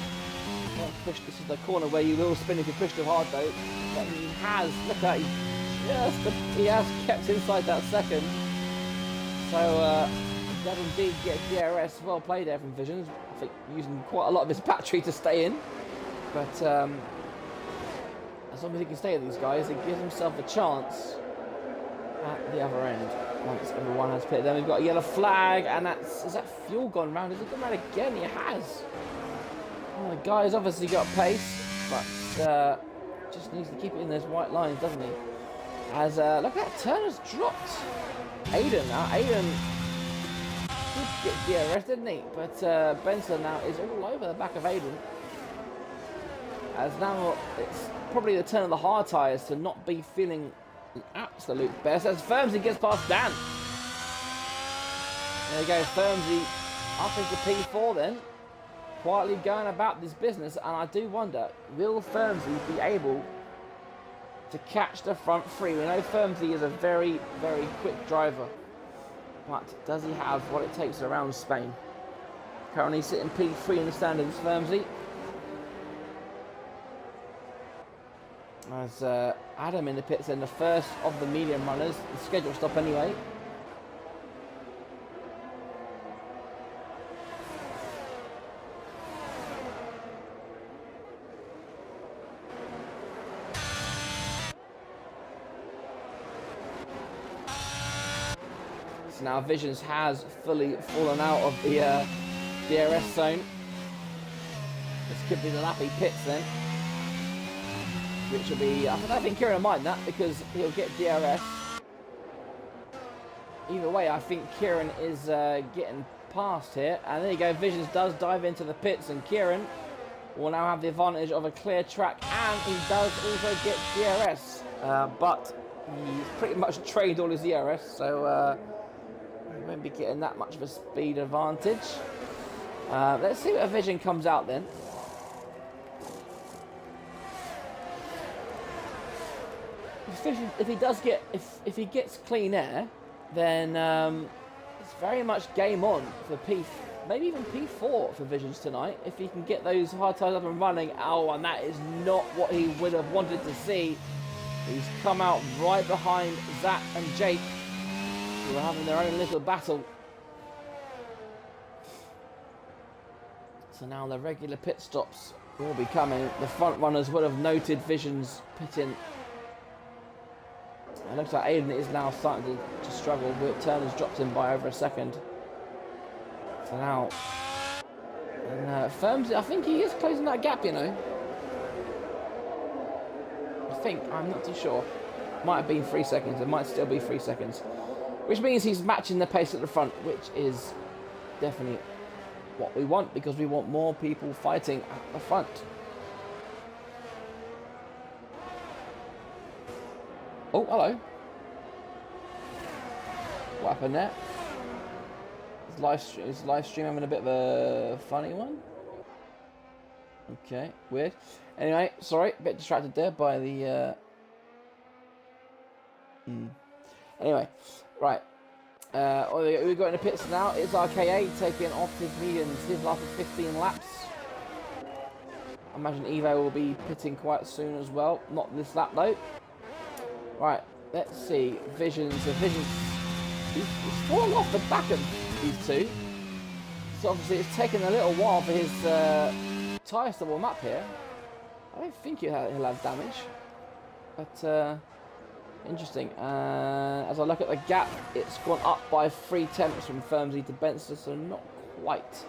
Push, this is the corner where you will spin if you push too hard though. But he has, look at that, he has kept inside that second. So he does indeed get DRS. Well played there from Visions. I think using quite a lot of his battery to stay in. But as long as he can stay with these guys, he gives himself a chance at the other end. Once everyone has pitted. Then we've got a yellow flag, and is that Fuel gone round? Has it gone round again? He has. Well, the guy's obviously got pace, but just needs to keep it in those white lines, doesn't he? As look at that, Turner's dropped Aiden now. Aiden did get DRS, didn't he? But Benson now is all over the back of Aiden. As now it's probably the turn of the hard tyres to not be feeling the absolute best. As Firmsy gets past Dan. There you go, Firmsy up into P4 then. Quietly going about this business, and I do wonder, will Firmsy be able to catch the front three? We know Firmsy is a very, very quick driver, but does he have what it takes around Spain? Currently sitting P3 in the standings, Firmsy. As Adam in the pits in the first of the medium runners, the scheduled stop anyway. So now Visions has fully fallen out of the DRS zone. This could be the lappy pits then. Which will be, I don't think Kieran will mind that because he'll get DRS. Either way, I think Kieran is getting past here. And there you go, Visions does dive into the pits, and Kieran will now have the advantage of a clear track, and he does also get DRS. But he's pretty much trained all his DRS, so he won't be getting that much of a speed advantage. Let's see what Vision comes out then. If he does get, if he gets clean air, then it's very much game on for P, maybe even P4 for Visions tonight. If he can get those hard tires up and running, oh, and that is not what he would have wanted to see. He's come out right behind Zach and Jake, who are having their own little battle. So now the regular pit stops will be coming. The front runners would have noted Visions pitting. It looks like Aiden is now starting to struggle. Turner's dropped him by over a second. So now, and Firmsy, I think he is closing that gap, you know. I'm not too sure. Might have been 3 seconds. It might still be 3 seconds. Which means he's matching the pace at the front, which is definitely what we want, because we want more people fighting at the front. Oh, hello. What happened there? Is live stream having a bit of a funny one? Okay, weird. Anyway, sorry, a bit distracted there by the... Anyway, right. We've got in the pits now. It's RKA taking off his mediums. His last 15 laps. I imagine Evo will be pitting quite soon as well. Not this lap though. Right, let's see. Visions. He's fallen off the back of these two. So obviously it's taken a little while for his tyres to warm up here. I don't think he'll have damage. But interesting. As I look at the gap, it's gone up by 3 tenths from Firmsy to Benster, so not quite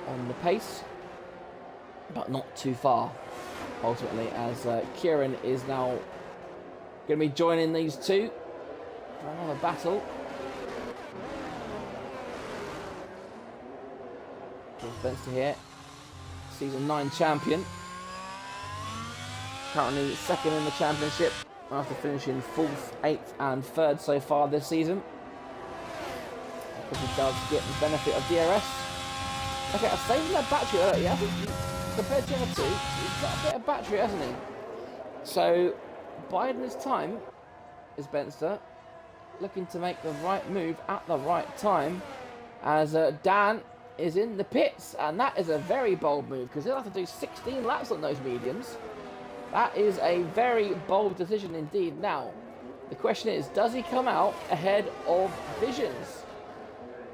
on the pace, but not too far, ultimately, as Kieran is now going to be joining these two for another battle. There's Benster here, season 9 champion. Currently second in the championship after finishing 4th, 8th and 3rd so far this season. Because he does get the benefit of DRS. Okay, I've saved that battery earlier. Yeah, I think compared to the other two, he's got a bit of battery, hasn't he? So, biding his time is Benster, looking to make the right move at the right time, as Dan is in the pits, and that is a very bold move because he'll have to do 16 laps on those mediums. That is a very bold decision indeed. Now, the question is, does he come out ahead of Visions?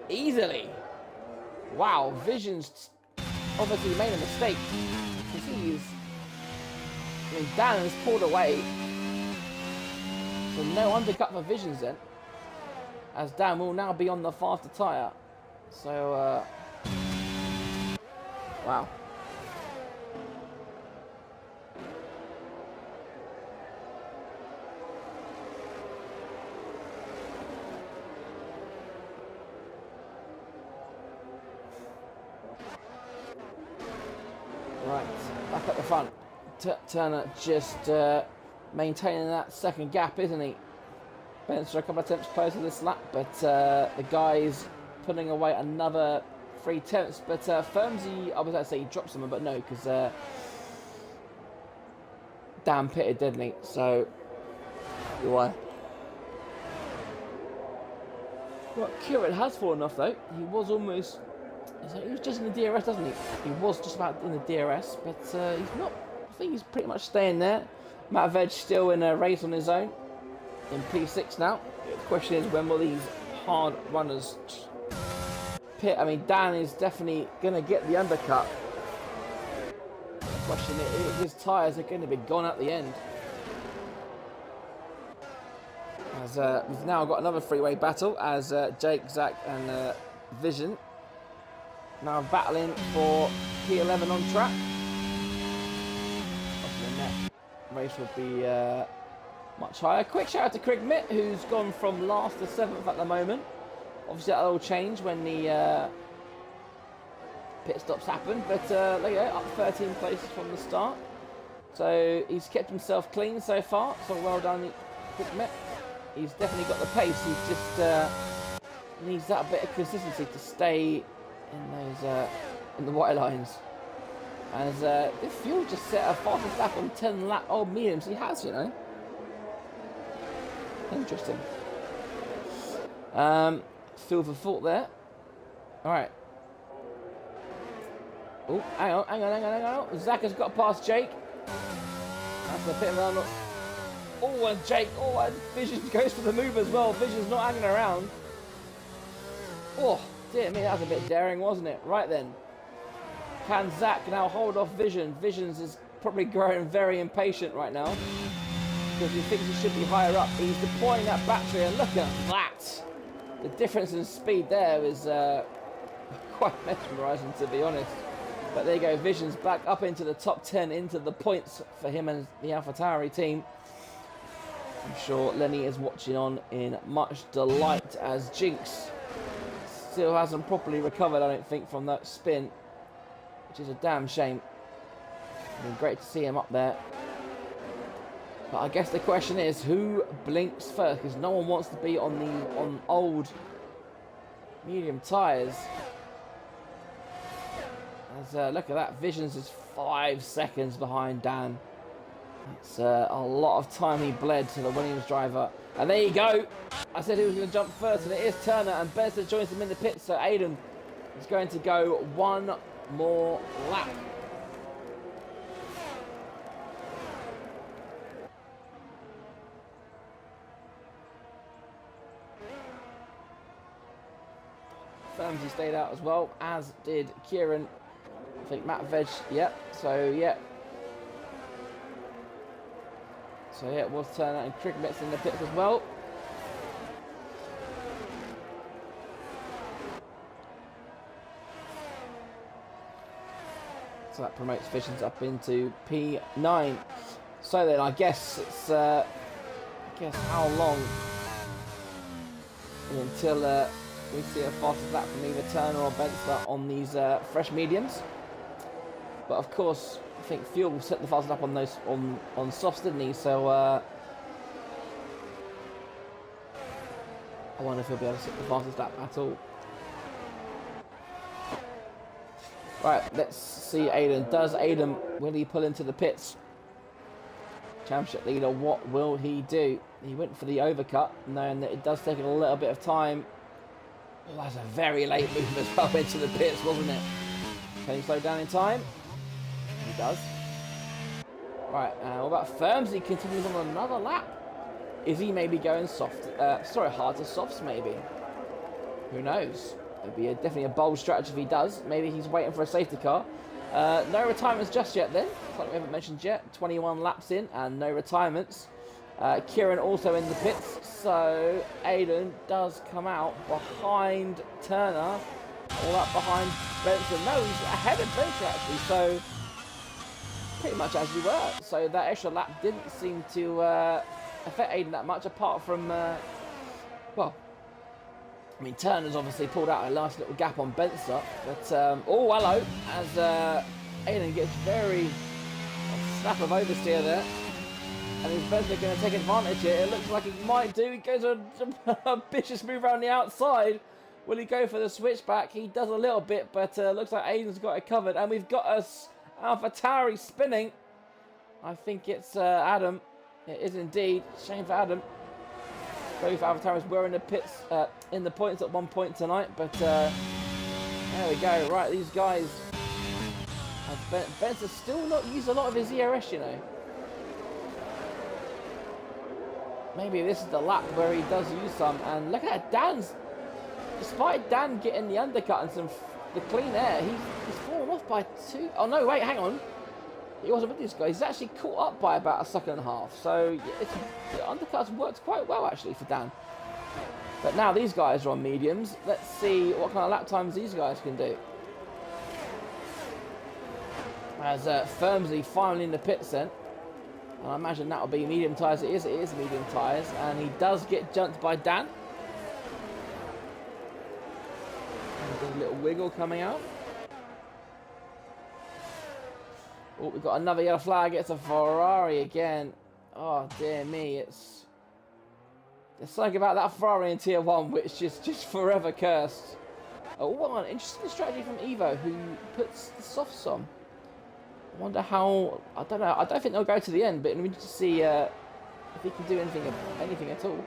Easily. Wow, Visions obviously made a mistake. Dan has pulled away. So no undercut for Visions then. As Dan will now be on the faster tyre. So, wow. Right, back at the front. Turner just maintaining that second gap, isn't he? Benster a couple of attempts closer this lap, but the guy's putting away another 3 tenths. But Firmsy, I was going to say he dropped someone, but no, because Dan pitted, didn't he? So, why? Well, Kieran has fallen off though. He was almost. He was just in the DRS, doesn't he? He was just about in the DRS, but he's not. I think he's pretty much staying there. Matavej still in a race on his own in P6 now. The question is, when will these hard runners pit? I mean, Dan is definitely going to get the undercut. The question is, his tyres are going to be gone at the end. As we've now got another freeway battle as Jake, Zach, and Vision now battling for P11 on track. Obviously, the next race will be much higher. Quick shout out to Craig Mitt, who's gone from last to 7th at the moment. Obviously, that'll all change when the pit stops happen, but there you go, up 13 places from the start. So he's kept himself clean so far, so well done, Craig Mitt. He's definitely got the pace. He just needs that bit of consistency to stay in those in the white lines. As this fuel just set a fastest lap on 10 lap old mediums. He has, you know. Interesting. Feel for fault there. All right. Oh, hang on. Zach has got past Jake. That's a bit of an... Oh, and Jake. Oh, and Vision goes for the move as well. Vision's not hanging around. Oh, dear me, that was a bit daring, wasn't it? Right then. Can Zach now hold off Vision? Vision's is probably growing very impatient right now, because he thinks he should be higher up. He's deploying that battery, and look at that. The difference in speed there is quite mesmerising, to be honest. But there you go, Vision's back up into the top 10, into the points for him and the AlphaTauri team. I'm sure Lenny is watching on in much delight, as Jinx still hasn't properly recovered, I don't think, from that spin, which is a damn shame. It's been great to see him up there. But I guess the question is, who blinks first? Because no one wants to be on old medium tyres. As, look at that, Visions is 5 seconds behind Dan. It's a lot of time he bled to the Williams driver. And there you go. I said he was going to jump first, and it is Turner, and Benson joins him in the pits. So Aiden is going to go one more lap. Firmsy stayed out as well, as did Kieran. I think Matt Veg, yep. So yeah, it was Turner and Crickmet's in the pits as well. So that promotes Visions up into P9. So then I guess it's how long until we see a fastest lap from either Turner or Benster on these fresh mediums. But of course, I think Fuel set the fastest lap on those on softs, didn't he? So I wonder if he'll be able to set the fastest lap at all. Right, let's see Aiden. Will he pull into the pits? Championship leader, what will he do? He went for the overcut, knowing that it does take a little bit of time. Oh, that's a very late move as well into the pits, wasn't it? Can he slow down in time? He does. Right, what about Firms? He continues on another lap. Is he maybe going hard to softs maybe? Who knows? It'd be definitely a bold strategy if he does. Maybe he's waiting for a safety car. No retirements just yet then. Like we haven't mentioned yet. 21 laps in and no retirements. Kieran also in the pits. So Aiden does come out behind Turner. All up behind Benson. No, he's ahead of Benson actually. So pretty much as you were. So that extra lap didn't seem to affect Aiden that much, apart from, well, I mean, Turner's obviously pulled out a nice little gap on Benson. But, oh, hello, as Aiden gets very snap of oversteer there. And is Benson going to take advantage here? It looks like he might do. He goes a vicious move around the outside. Will he go for the switchback? He does a little bit, but looks like Aiden's got it covered. And we've got us AlphaTauri spinning. I think it's Adam. It is indeed. Shame for Adam. Both AlphaTauris were in the pits, in the points at one point tonight, but there we go. Right, these guys. Ben's has still not used a lot of his ERS, you know. Maybe this is the lap where he does use some. And look at Dan's. Despite Dan getting the undercut and the clean air, he's fallen off by 2. Oh no, wait, hang on. He wasn't with this guy. He's actually caught up by about a second and a half. So the undercuts worked quite well actually for Dan. But now these guys are on mediums. Let's see what kind of lap times these guys can do. As Firmsy finally in the pits then. And I imagine that will be medium tyres. It is medium tyres. And he does get jumped by Dan. And there's a little wiggle coming out. Oh, we've got another yellow flag. It's a Ferrari again. Oh, dear me. There's something about that Ferrari in Tier 1 which is just forever cursed. Oh, what an interesting strategy from Evo, who puts the softs on. I wonder how... I don't know. I don't think they'll go to the end, but we need to see if he can do anything at all.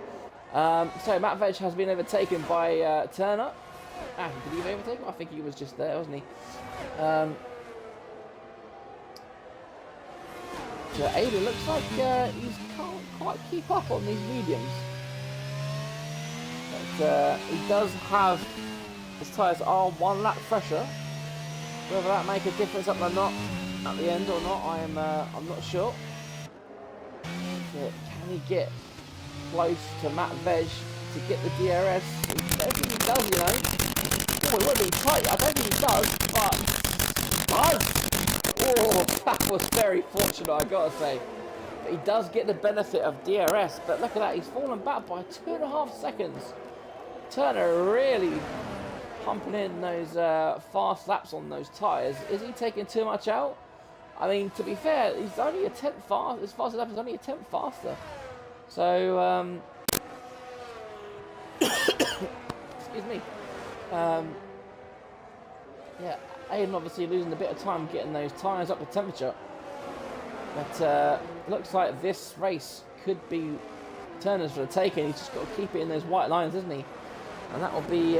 So Matt Vedge has been overtaken by Turner. Did he overtake him? I think he was just there, wasn't he? So Aiden looks like he can't quite keep up on these mediums. But he does have, his tyres are 1 lap fresher. Whether that make a difference up or not at the end or not, I'm not sure. But can he get close to Matt Vedge to get the DRS? I don't think he does, you know. Oh, it would be tight. I don't think he does, but does. Oh, that was very fortunate, I gotta say. But he does get the benefit of DRS. But look at that, he's fallen back by 2.5 seconds. Turner really pumping in those fast laps on those tyres. Is he taking too much out? I mean, to be fair, he's only a tenth fast. His fastest lap is only a tenth faster. So, excuse me. Yeah, Aiden obviously losing a bit of time getting those tyres up to temperature. But looks like this race could be Turner's for the taking. He's just got to keep it in those white lines, isn't he? And that will be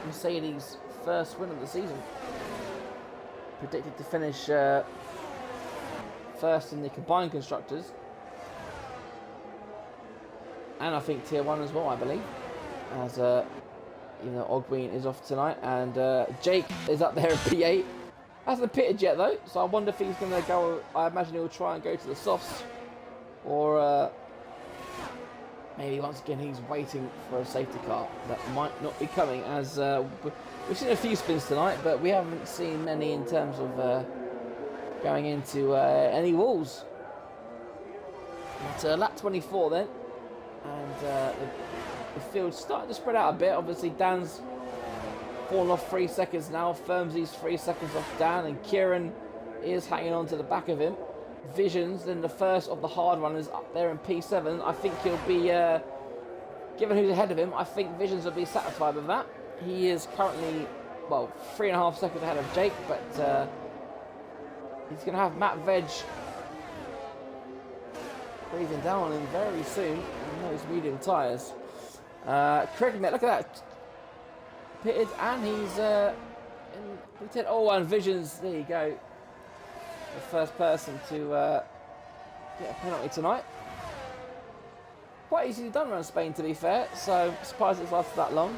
Mercedes' first win of the season. Predicted to finish first in the combined constructors. And I think Tier 1 as well, I believe. As you know, Ogween is off tonight, and Jake is up there in P8. Hasn't pitted yet though, so I wonder if he's going to go. I imagine he'll try and go to the softs, or maybe once again he's waiting for a safety car that might not be coming. As we've seen a few spins tonight, but we haven't seen many in terms of going into any walls. But lap 24 then, and the field's starting to spread out a bit. Obviously, Dan's fallen off 3 seconds now. Firmsy's 3 seconds off Dan, and Kieran is hanging on to the back of him. Visions, then the first of the hard runners up there in P7. I think he'll be, given who's ahead of him, I think Visions will be satisfied with that. He is currently, well, 3.5 seconds ahead of Jake, but he's going to have Matt Vedge breathing down on him very soon on those medium tyres. Craig, look at that. Pitted, and he's in P10. Oh, and Visions, there you go. The first person to get a penalty tonight. Quite easily done around Spain, to be fair, so I'm surprised it's lasted that long.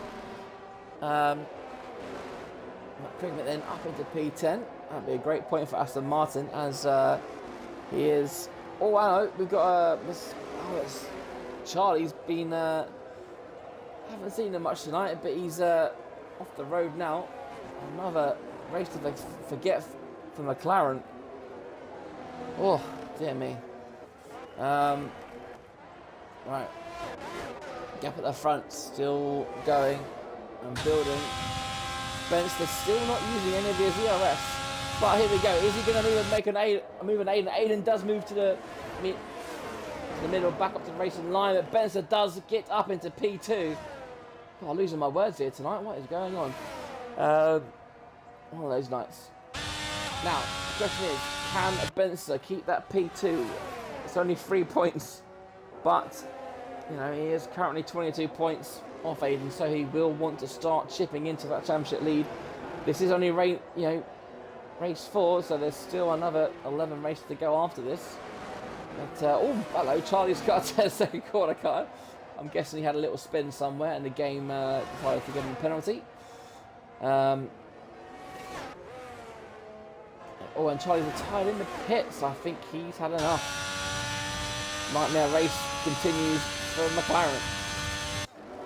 Craig then up into P10. That'd be a great point for Aston Martin, as he is. Oh, I know, we've got it's Charlie's been. Haven't seen him much tonight, but he's off the road now. Another race to forget for McLaren. Oh, dear me. Right. Gap at the front, still going and building. Spencer still not using any of his ERS. But here we go. Is he going to make a move? Aiden? Aiden does move to the middle, back up to the racing line. But Benson does get up into P2. God, I'm losing my words here tonight. What is going on? One of those nights. Now, the question is, can Benson keep that P2? It's only 3 points, but you know he is currently 22 points off Aiden, so he will want to start chipping into that championship lead. This is only race 4, so there's still another 11 races to go after this. But oh, hello, Charlie's got a 10-second corner car. I'm guessing he had a little spin somewhere and the game decided to give him a penalty. Oh, and Charlie's retired in the pits. I think he's had enough. Nightmare race continues for McLaren.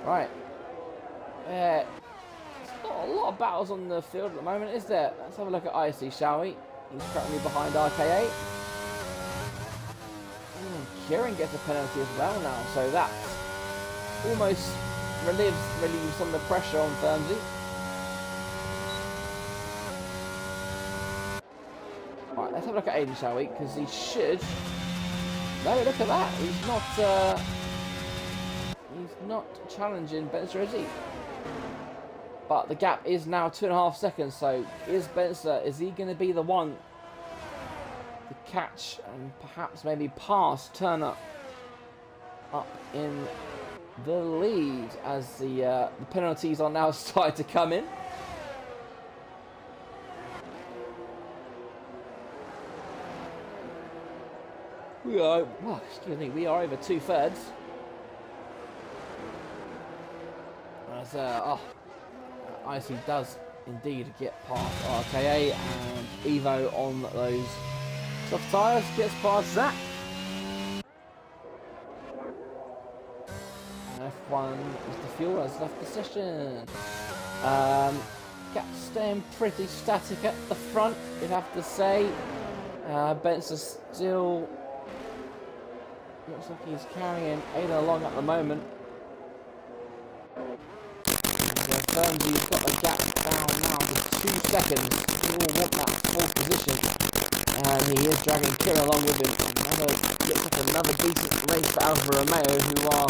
Right. There's not a lot of battles on the field at the moment, is there? Let's have a look at Icy, shall we? He's currently behind RK8. Kieran gets a penalty as well now, so that almost relieves some of the pressure on Firmsy. Right, let's have a look at Aiden, shall we? Because he should. No, look at that. He's not challenging Benzer, is he? But the gap is now 2.5 seconds. So is he going to be the one to catch and perhaps maybe pass Turner up in the lead as the penalties are now starting to come in. We are, well, excuse me, we are over 2/3. As Icy does indeed get past RKA, and Evo on those soft tyres gets past Zach. F1 Mr. Fuel has left the session. Gap staying pretty static at the front, you'd have to say. Benson still looks like he's carrying Aiden along at the moment. Firmsy's got the gap down now to 2 seconds. He will want that 4th position. And he is dragging Kieran along with him. Looks like another decent race for Alfa Romeo, who are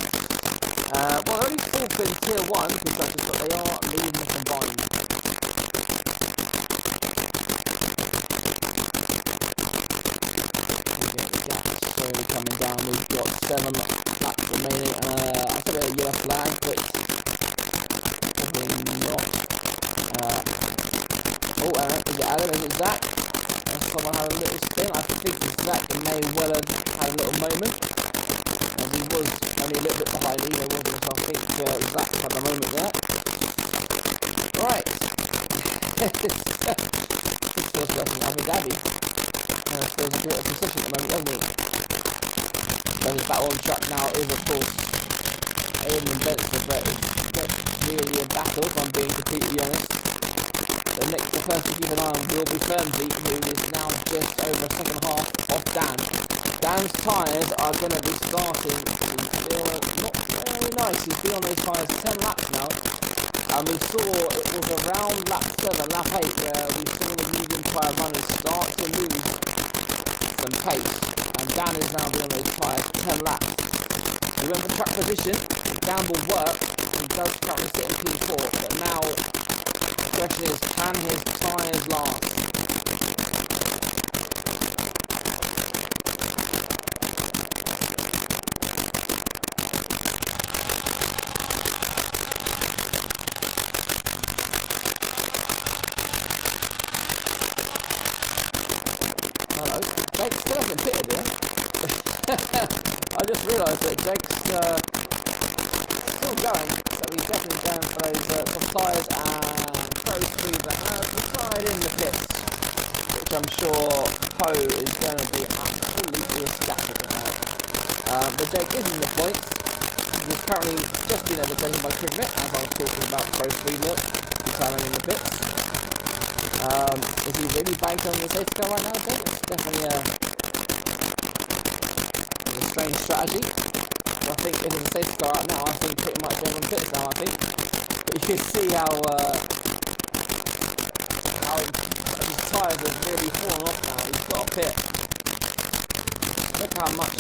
well, only 4th in Tier 1 constructors, but they are leading combined. The gap is slowly coming down. We've got 7 laps remaining. I said a yellow flag, but probably not. Is it Adam? Is it Zach? Someone had a little spin. I think Zach may well have had a little moment. He was only a little bit behind Evo, wasn't he? So I think Zach had a moment there. Right. This was just Abu Dhabi. There's a bit of position at the moment, wasn't he? So the battle on track now is, of course, Aiden and Benson, but it's really a battle, if I'm being completely honest. The next person to keep an eye on will be Firmsy, who is now just over a second half off Dan. Dan's tyres are going to be starting to feel not very nice. He's been on those tyres 10 laps now. And we saw it was around lap 7, lap 8, where we saw the medium tyre runners start to lose some pace. And Dan is now been on those tyres 10 laps. He went for track position. Dan will work. He does currently sit in P4, but now the question is, can his tyres last? Hello, Greg's still hasn't pitted here. I just realised that Greg's still going, so he's definitely going for those tyres and Pro Speed that has decided in the pits, which I'm sure Poe is going to be absolutely ecstatic about. But Greg is in the points. He's currently just been overtaken by Cricket, as I was talking about Pro Speed look, deciding in the pits. Is he really banking on the safety car right now, I think? It's definitely a strange strategy. I think if it's a safety car right now, I think pretty much everyone pits now, I think. But you can see how his tyres have really fallen off now. He's got a pit. Look how much,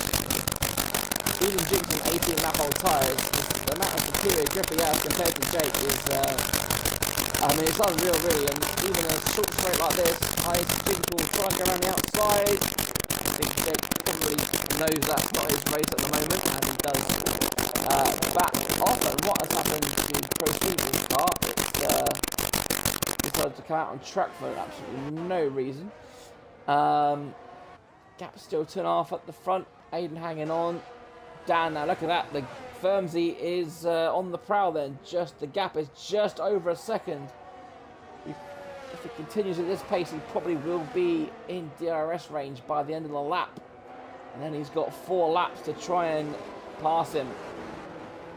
even Jinx on 18 lap old tyres, the amount of superior grip he has compared to Jake is, I mean, it's unreal really, and even a short straight like this, Jinx will try to go around the outside. I think Jake probably knows that's not his race at the moment, and he does back off. And what has happened to Pro Speed's car? It's decided to come out on track for absolutely no reason. Gap still 2.5 at the front. Aiden hanging on. Dan, now look at that. The Firmsy is on the prowl then. The gap is just over a second. If he continues at this pace, he probably will be in DRS range by the end of the lap. And then he's got 4 laps to try and pass him.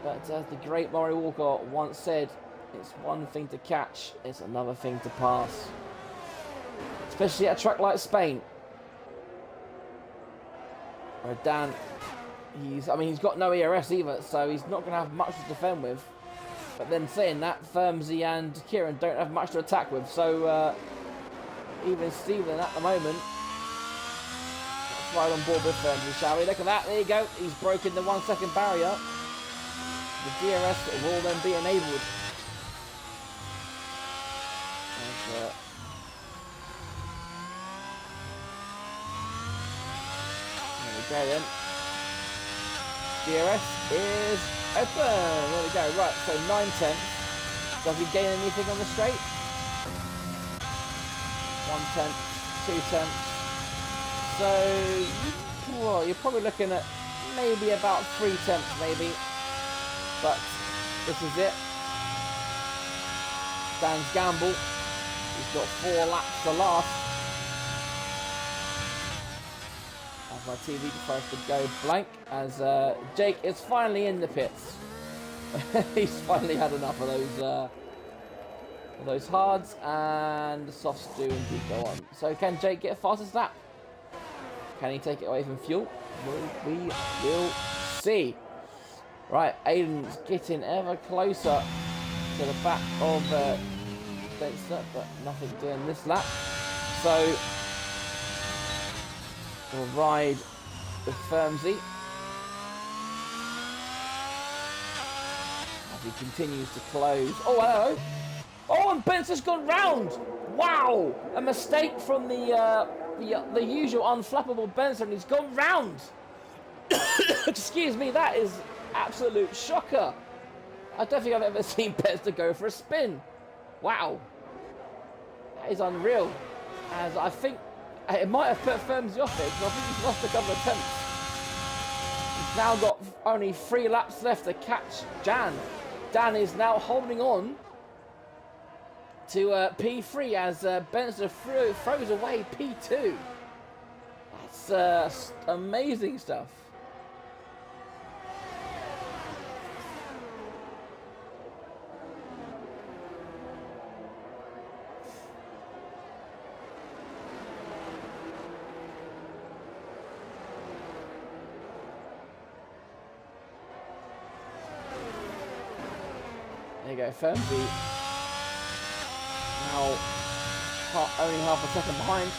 But as the great Murray Walker once said, it's one thing to catch, it's another thing to pass. Especially at a track like Spain. Where Dan, he's got no ERS either, so he's not going to have much to defend with. But then saying that, Firmsy and Kieran don't have much to attack with, so even Stephen at the moment, let's ride on board with Firmsy, shall we? Look at that, there you go, he's broken the 1 second barrier. The DRS will then be enabled. There we go then. DRS is open. There we go. Right, so 9/10. Does he gain anything on the straight? 1/10, 2/10. So, well, you're probably looking at maybe about 3/10, maybe. But this is it. Dan's gamble. He's got 4 laps to last. As my TV decides to go blank, as Jake is finally in the pits. He's finally had enough of those hards and softs do indeed go on. So can Jake get a fastest lap? Can he take it away from fuel? We will see. Right, Aiden's getting ever closer to the back of Spencer, but nothing doing this lap. So we'll ride with Firmsy as he continues to close. Oh, hello! Oh, and Spencer's gone round! Wow! A mistake from the usual unflappable Benson. He's gone round! Excuse me, that is absolute shocker. I don't think I've ever seen Benson go for a spin. Wow. That is unreal. As I think it might have put Firmsy off it, because I think he's lost a couple of attempts. He's now got only 3 laps left to catch Dan. Dan is now holding on to P3 as Benson throws away P2. That's amazing stuff. There you go, Firmsy. Now, only half a second behind.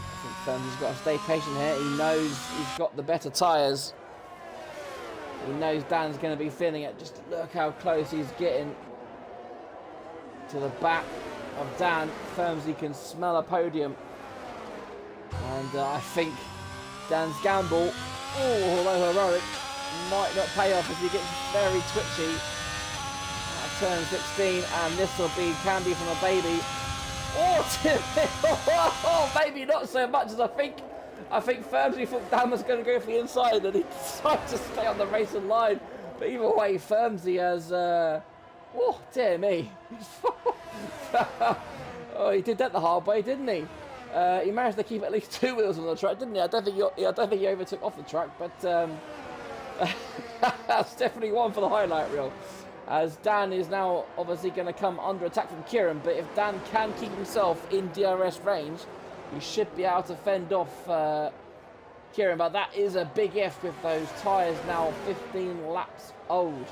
I think Firmsy's got to stay patient here. He knows he's got the better tyres. He knows Dan's going to be feeling it. Just look how close he's getting to the back of Dan. Firmsy can smell a podium. And I think Dan's gamble, although heroic, might not pay off as he gets very twitchy at turn 16, and this can be from a baby. Oh, maybe not so much as I think. I think Firmsy thought Dan was going to go for the inside, and he decided to stay on the racing line. But either way, Firmsy has. Oh dear me! Oh, he did that the hard way, didn't he? He managed to keep at least 2 wheels on the track, didn't he? I don't think he overtook off the track, but that's definitely one for the highlight reel. As Dan is now obviously going to come under attack from Kieran, but if Dan can keep himself in DRS range, he should be able to fend off Kieran. But that is a big if with those tyres now 15 laps old.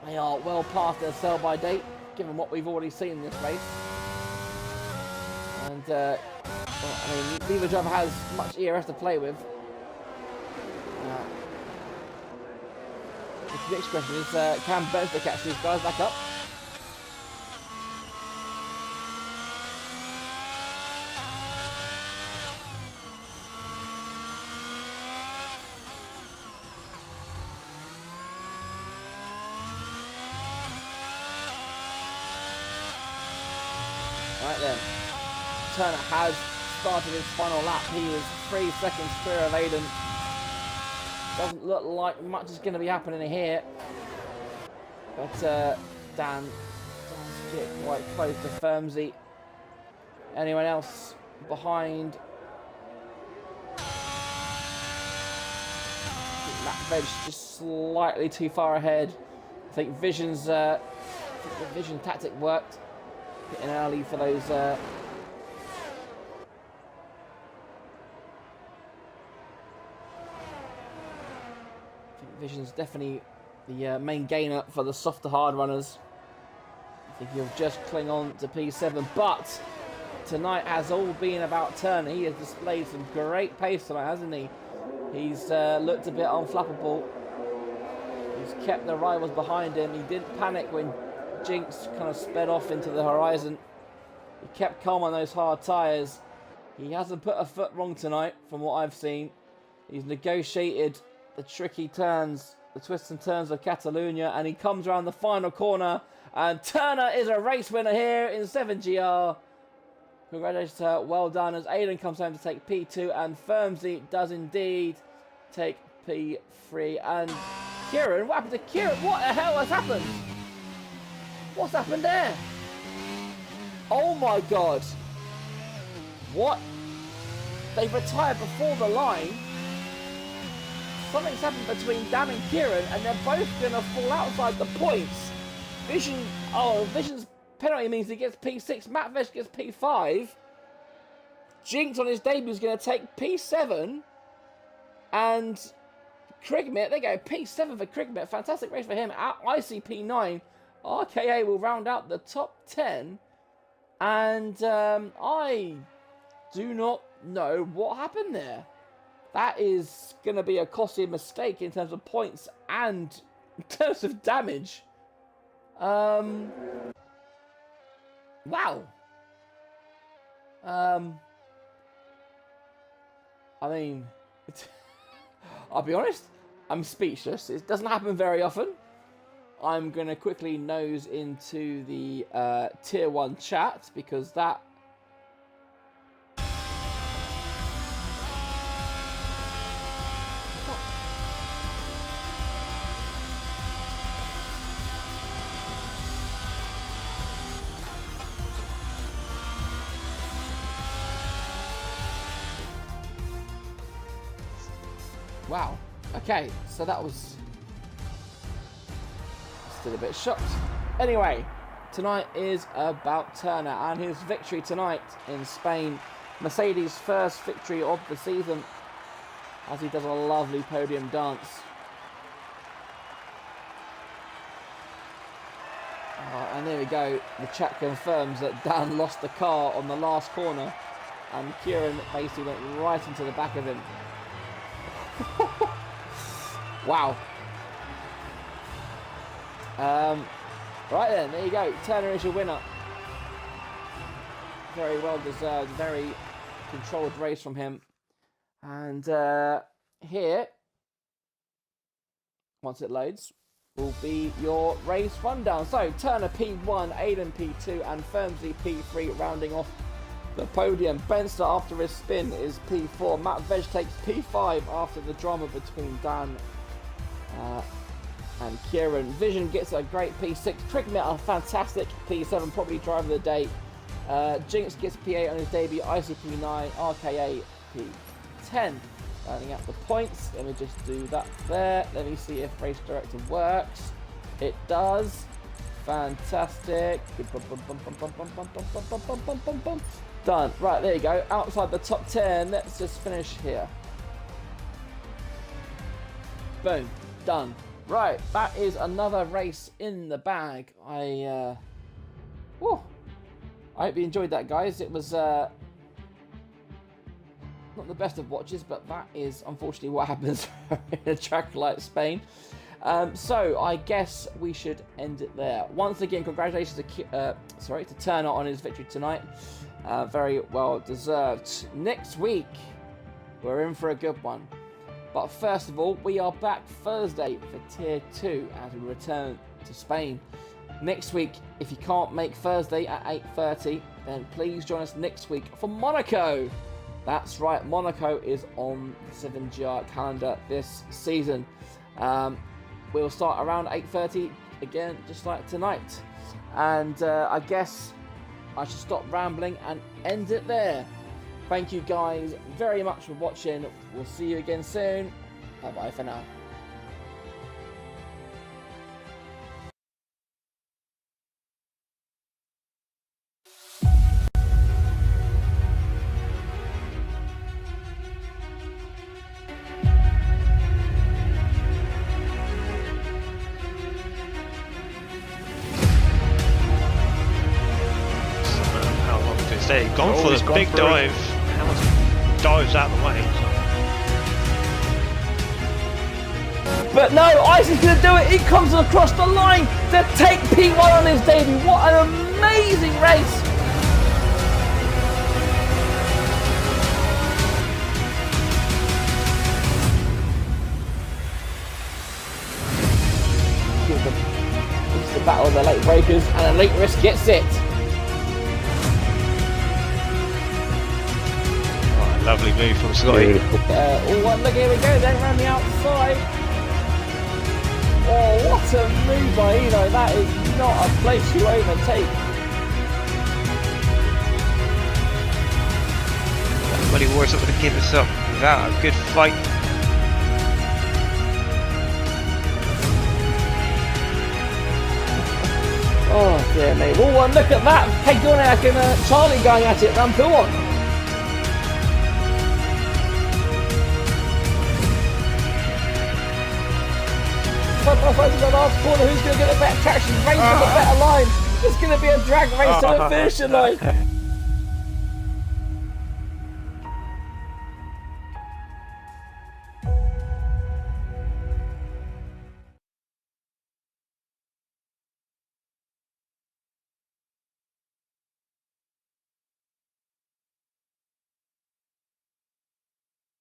They are well past their sell-by date, given what we've already seen in this race. And, well, I mean, neither driver has much ERS to play with. The next question is, can Benson catch these guys back up? Right then. Turner has started his final lap. He is 3 seconds clear of Aiden. Doesn't look like much is going to be happening here. But Dan does get quite close to Firmsy. Anyone else behind? Matt Veg just slightly too far ahead. I think Vision's the Vision tactic worked. Getting early for those Vision's definitely the main gainer for the softer hard runners. I think he'll just cling on to P7, but tonight has all been about Turner. He has displayed some great pace tonight, hasn't he? He's looked a bit unflappable. He's kept the rivals behind him. He didn't panic when Jinx kind of sped off into the horizon. He kept calm on those hard tyres. He hasn't put a foot wrong tonight, from what I've seen. He's negotiated the tricky turns, the twists and turns of Catalonia, and he comes around the final corner, and Turner is a race winner here in 7GR. Congratulations to her, well done, as Aiden comes home to take P2, and Firmsy does indeed take P3. And Kieran, what happened to Kieran? What the hell has happened? What's happened there? Oh my god. What? They've retired before the line. Something's happened between Dan and Kieran, and they're both going to fall outside the points. Vision's penalty means he gets P6. Matt Vesh gets P5. Jinx on his debut is going to take P7. And Krigmit, they go P7 for Krigmit. Fantastic race for him. Icy P9. RKA will round out the top 10. And I do not know what happened there. That is going to be a costly mistake in terms of points and in terms of damage. Wow. I mean, I'll be honest, I'm speechless. It doesn't happen very often. I'm going to quickly nose into the Tier 1 chat, because that... Wow. Okay, so that was... Still a bit shocked. Anyway, tonight is about Turner and his victory tonight in Spain. Mercedes' first victory of the season, as he does a lovely podium dance. And there we go. The chat confirms that Dan lost the car on the last corner, and Kieran basically went right into the back of him. Wow. Right then, there you go. Turner is your winner. Very well deserved. Very controlled race from him. And here, once it loads, will be your race rundown. So Turner P1, Aiden P2, and Firmsy P3, rounding off the podium. Benster, after his spin, is P4. Matt Veg takes P5 after the drama between Dan and Kieran. Vision gets a great P6. Krigmit a fantastic P7, probably driver of the day. Jinx gets P8 on his debut. Icy P9, RKA P10. Rounding out the points. Let me just do that there. Let me see if Race Director works. It does. Fantastic. Done. Right, there you go. Outside the top 10. Let's just finish here. Boom. Done. Right, that is another race in the bag. I hope you enjoyed that, guys. It was not the best of watches, but that is unfortunately what happens in a track like Spain. So I guess we should end it there. Once again, congratulations to Turner on his victory tonight. Very well deserved. Next week, we're in for a good one. But first of all, we are back Thursday for Tier 2 as we return to Spain. Next week, if you can't make Thursday at 8:30, then please join us next week for Monaco. That's right, Monaco is on the 7GR calendar this season. We'll start around 8:30 again, just like tonight. And I guess I should stop rambling and end it there. Thank you guys very much for watching. We'll see you again soon. Bye-bye for now. How long did it stay? Gone for this big dive. Hamilton dives out the way. But no, Icy's going to do it. He comes across the line to take P1 on his debut. What an amazing race. It's the battle of the late breakers, and Elite Risk gets it. Oh, lovely move from Scotty. Look, here we go, then round the outside. Oh, what a move by Eno. That is not a place to overtake. Buddy War's not going to give us up without a good fight. Oh dear me. Oh, look at that. Hegunak and Charlie going at it. Rampuon. Side by side to the last corner. Who's going to get the better traction? Race with a better line. It's going to be a drag race to the finishing line.